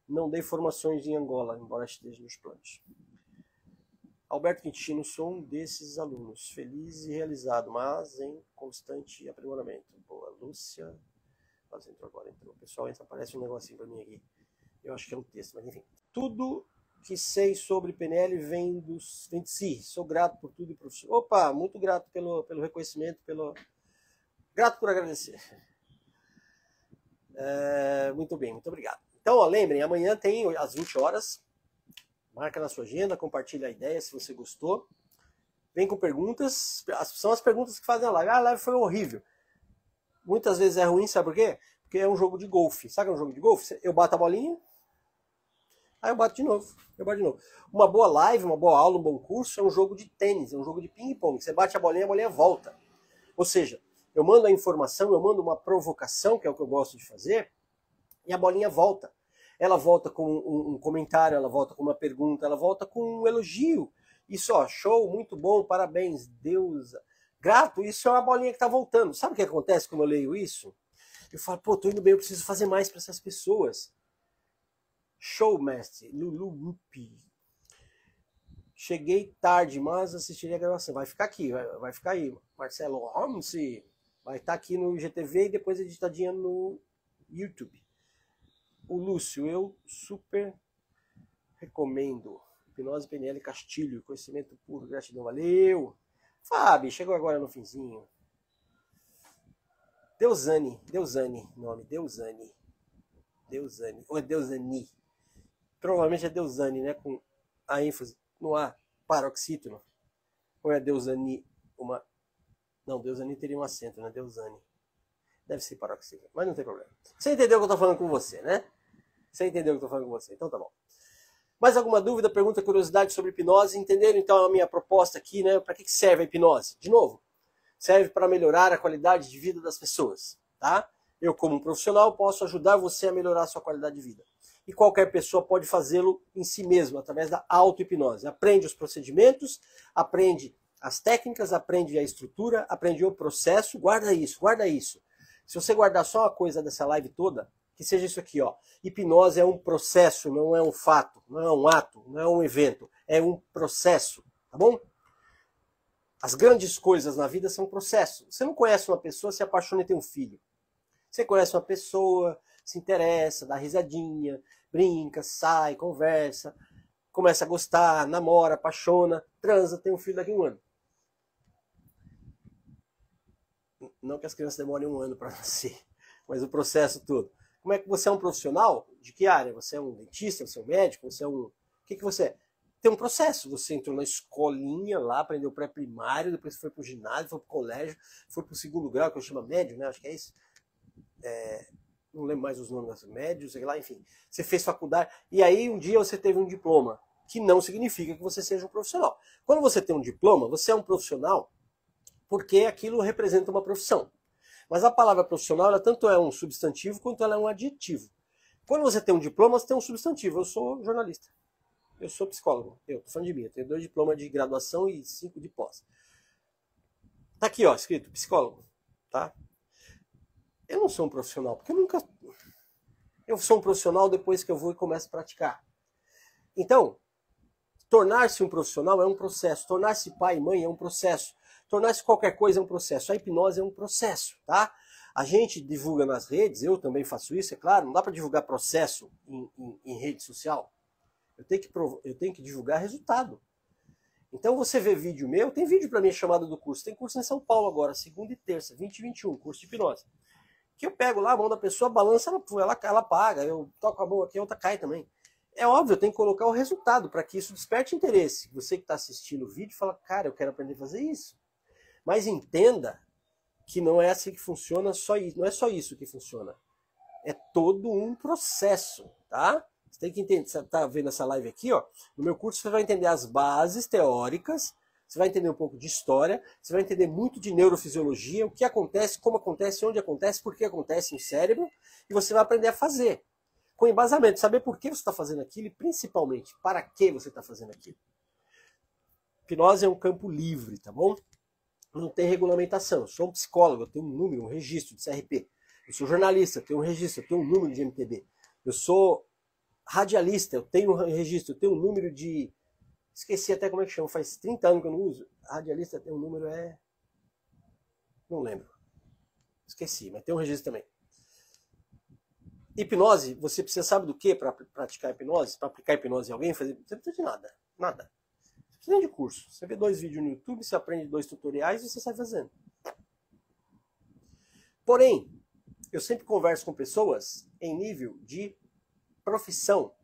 Não dei formações em Angola, embora esteja nos planos. Alberto Quintino, sou um desses alunos, feliz e realizado, mas em constante aprimoramento. Boa, Lúcia. Nossa, entrou. O pessoal entra, aparece um negocinho para mim aqui. Eu acho que é um texto, mas enfim. Tudo que sei sobre PNL vem de si. Sou grato por tudo e por si. Opa, muito grato pelo reconhecimento, grato por agradecer. Muito bem, muito obrigado. Então, ó, lembrem, amanhã tem às 20 horas. Marca na sua agenda, compartilha a ideia se você gostou. Vem com perguntas. São as perguntas que fazem a live. Ah, a live foi horrível. Muitas vezes é ruim, sabe por quê? Porque é um jogo de golfe. Sabe que é um jogo de golfe? Eu bato a bolinha, aí eu bato de novo. Uma boa live, uma boa aula, um bom curso é um jogo de tênis, é um jogo de ping-pong. Você bate a bolinha volta. Ou seja, eu mando a informação, eu mando uma provocação, que é o que eu gosto de fazer, e a bolinha volta. Ela volta com um comentário, ela volta com uma pergunta, ela volta com um elogio. Isso, ó, show, muito bom, parabéns, Deus. Grato, isso é uma bolinha que tá voltando. Sabe o que acontece quando eu leio isso? Eu falo, pô, tô indo bem, eu preciso fazer mais para essas pessoas. Show, mestre. Lulu Lupi. Cheguei tarde, mas assisti a gravação. Vai ficar aqui, vai ficar aí. Marcelo Holmes vai estar aqui no IGTV e depois editadinha no YouTube. O Lúcio, eu super recomendo. Hipnose PNL Castilho, conhecimento puro, gratidão, valeu. Fábio, chegou agora no finzinho. Deusane, nome, Deusane. Ou é Deusani? Provavelmente é Deusane, né? Com a ênfase no A, paroxítono. Ou é Deusani, Não, Deusani teria um acento, né? Deusane. Deve ser paroxítono, mas não tem problema. Você entendeu o que eu tô falando com você, né? Então tá bom. Mais alguma dúvida, pergunta, curiosidade sobre hipnose? Entenderam então a minha proposta aqui, né? Para que serve a hipnose? De novo, serve para melhorar a qualidade de vida das pessoas, tá? Eu, como um profissional, posso ajudar você a melhorar a sua qualidade de vida. E qualquer pessoa pode fazê-lo em si mesmo, através da auto-hipnose. Aprende os procedimentos, aprende as técnicas, aprende a estrutura, aprende o processo. Guarda isso. Se você guardar só uma coisa dessa live toda, que seja isso aqui, ó. Hipnose é um processo, não é um fato, não é um ato, não é um evento, é um processo, tá bom? As grandes coisas na vida são processos. Você não conhece uma pessoa, se apaixona e tem um filho. Você conhece uma pessoa, se interessa, dá risadinha, brinca, sai, conversa, começa a gostar, namora, apaixona, transa, tem um filho daqui a um ano. Não que as crianças demorem um ano para nascer, mas o processo todo. Como é que você é um profissional? De que área? Você é um dentista? Você é um médico? Você é um... O que você é? Tem um processo. Você entrou na escolinha lá, aprendeu pré-primário, depois foi pro ginásio, foi pro colégio, foi pro segundo grau, que eu chamo médio, né? Acho que é isso. Não lembro mais os nomes dos médios, sei lá, enfim. Você fez faculdade, e aí um dia você teve um diploma, que não significa que você seja um profissional. Quando você tem um diploma, você é um profissional porque aquilo representa uma profissão. Mas a palavra profissional, ela tanto é um substantivo quanto ela é um adjetivo. Quando você tem um diploma, você tem um substantivo. Eu sou jornalista. Eu sou psicólogo. Eu tô falando de mim. Eu tenho 2 diplomas de graduação e 5 de pós. Tá aqui, ó, escrito psicólogo. Tá? Eu não sou um profissional, porque eu sou um profissional depois que eu vou e começo a praticar. Então, tornar-se um profissional é um processo. Tornar-se pai e mãe é um processo. Tornar-se qualquer coisa é um processo. A hipnose é um processo, tá? A gente divulga nas redes, eu também faço isso, é claro. Não dá para divulgar processo em rede social. Eu tenho que divulgar resultado. Então você vê vídeo meu, tem vídeo para minha chamada do curso. Tem curso em São Paulo agora, segunda e terça, 20 e 21, curso de hipnose. Que eu pego lá, a mão da pessoa, balança, ela paga. Eu toco a mão aqui, a outra cai também. É óbvio, eu tenho que colocar o resultado para que isso desperte interesse. Você que está assistindo o vídeo fala, cara, eu quero aprender a fazer isso. Mas entenda que não é assim que funciona, só isso. Não é só isso que funciona. É todo um processo, tá? Você tem que entender, você está vendo essa live aqui, ó. No meu curso você vai entender as bases teóricas, você vai entender um pouco de história, você vai entender muito de neurofisiologia, o que acontece, como acontece, onde acontece, por que acontece no cérebro, e você vai aprender a fazer. Com embasamento, saber por que você está fazendo aquilo e principalmente para que você está fazendo aquilo. Hipnose é um campo livre, tá bom? Não tem regulamentação. Eu sou um psicólogo, eu tenho um número, um registro de CRP. Eu sou jornalista, eu tenho um registro, eu tenho um número de MPB. Eu sou radialista, eu tenho um registro, eu tenho um número de Esqueci até como é que chama, faz 30 anos que eu não uso. A radialista tem um número, não lembro. Esqueci, mas tem um registro também. Hipnose, você precisa, sabe do que para praticar hipnose? Para aplicar hipnose em alguém? Você não precisa de nada. Nada. Você precisa de curso. Você vê 2 vídeos no YouTube, você aprende 2 tutoriais e você sai fazendo. Porém, eu sempre converso com pessoas em nível de profissão,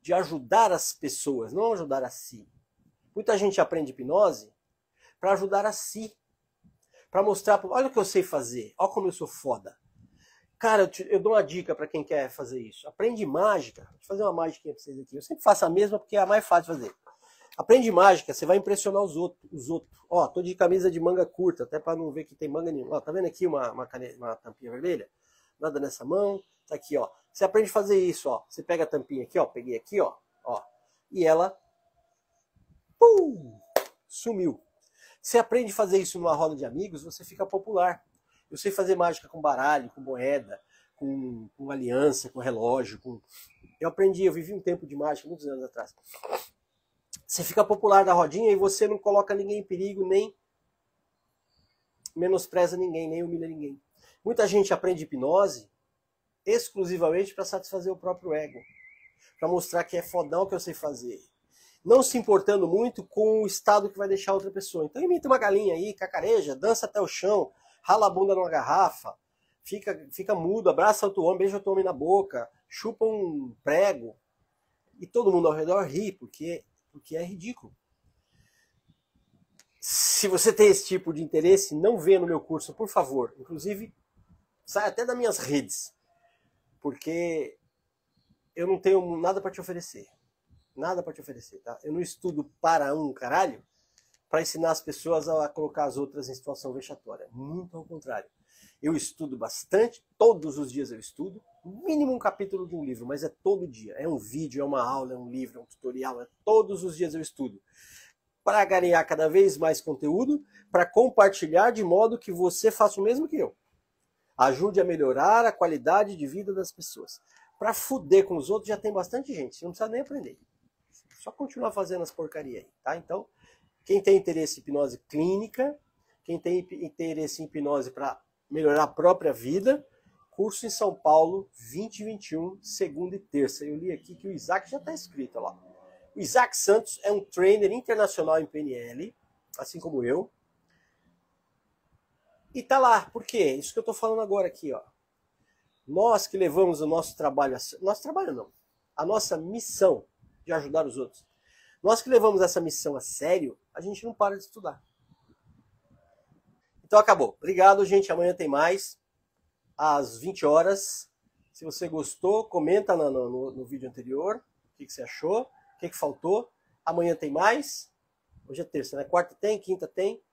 de ajudar as pessoas, não ajudar a si. Muita gente aprende hipnose para ajudar a si. Para mostrar, olha o que eu sei fazer, olha como eu sou foda. Cara, eu dou uma dica para quem quer fazer isso. Aprende mágica. Vou fazer uma mágica para vocês aqui. Eu sempre faço a mesma porque é a mais fácil de fazer. Aprende mágica, você vai impressionar os outros. Ó, tô de camisa de manga curta, até para não ver que tem manga nenhuma. Ó, tá vendo aqui uma tampinha vermelha? Nada nessa mão. Tá aqui, ó. Você aprende a fazer isso, ó. Você pega a tampinha aqui, ó. Peguei aqui, ó. E ela sumiu. Você aprende a fazer isso numa roda de amigos, você fica popular. Eu sei fazer mágica com baralho, com moeda, com aliança, com relógio. Eu aprendi, eu vivi um tempo de mágica, muitos anos atrás. Você fica popular da rodinha e você não coloca ninguém em perigo, nem menospreza ninguém, nem humilha ninguém. Muita gente aprende hipnose exclusivamente para satisfazer o próprio ego. Para mostrar que é fodão que eu sei fazer. Não se importando muito com o estado que vai deixar outra pessoa. Então imita uma galinha aí, cacareja, dança até o chão, rala a bunda numa garrafa, fica mudo, abraça outro homem, beija outro homem na boca, chupa um prego. E todo mundo ao redor ri, porque é ridículo. Se você tem esse tipo de interesse, não venha no meu curso, por favor. Inclusive, sai até das minhas redes, porque eu não tenho nada para te oferecer. Nada para te oferecer, tá? Eu não estudo para um caralho para ensinar as pessoas a colocar as outras em situação vexatória. Muito ao contrário. Eu estudo bastante, todos os dias eu estudo, mínimo um capítulo de um livro, mas é todo dia. É um vídeo, é uma aula, é um livro, é um tutorial, todos os dias eu estudo. Para ganhar cada vez mais conteúdo, para compartilhar de modo que você faça o mesmo que eu. Ajude a melhorar a qualidade de vida das pessoas. Para fuder com os outros já tem bastante gente, você não precisa nem aprender. Só continuar fazendo as porcarias aí, tá? Então, quem tem interesse em hipnose clínica, quem tem interesse em hipnose para melhorar a própria vida, curso em São Paulo, 2021, segunda e terça. Eu li aqui que o Isaac já está escrito, ó lá. O Isaac Santos é um trainer internacional em PNL, assim como eu. E tá lá, por quê? Isso que eu tô falando agora aqui, ó. Nós que levamos o nosso trabalho, a nossa missão de ajudar os outros. Nós que levamos essa missão a sério, a gente não para de estudar. Então acabou. Obrigado, gente. Amanhã tem mais, às 20 horas. Se você gostou, comenta no vídeo anterior o que você achou, o que faltou. Amanhã tem mais. Hoje é terça, né? Quarta tem, quinta tem.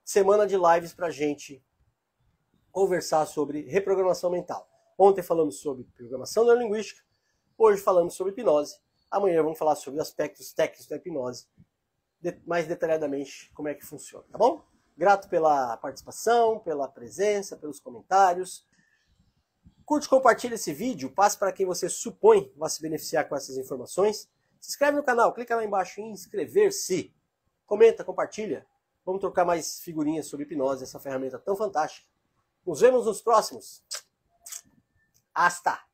Semana de lives pra gente conversar sobre reprogramação mental. Ontem falamos sobre programação neurolinguística, hoje falamos sobre hipnose. Amanhã vamos falar sobre aspectos técnicos da hipnose, mais detalhadamente como é que funciona, tá bom? Grato pela participação, pela presença, pelos comentários. Curte, compartilha esse vídeo, passe para quem você supõe vai se beneficiar com essas informações. Se inscreve no canal, clica lá embaixo em inscrever-se. Comenta, compartilha. Vamos trocar mais figurinhas sobre hipnose, essa ferramenta tão fantástica. Nos vemos nos próximos. Hasta!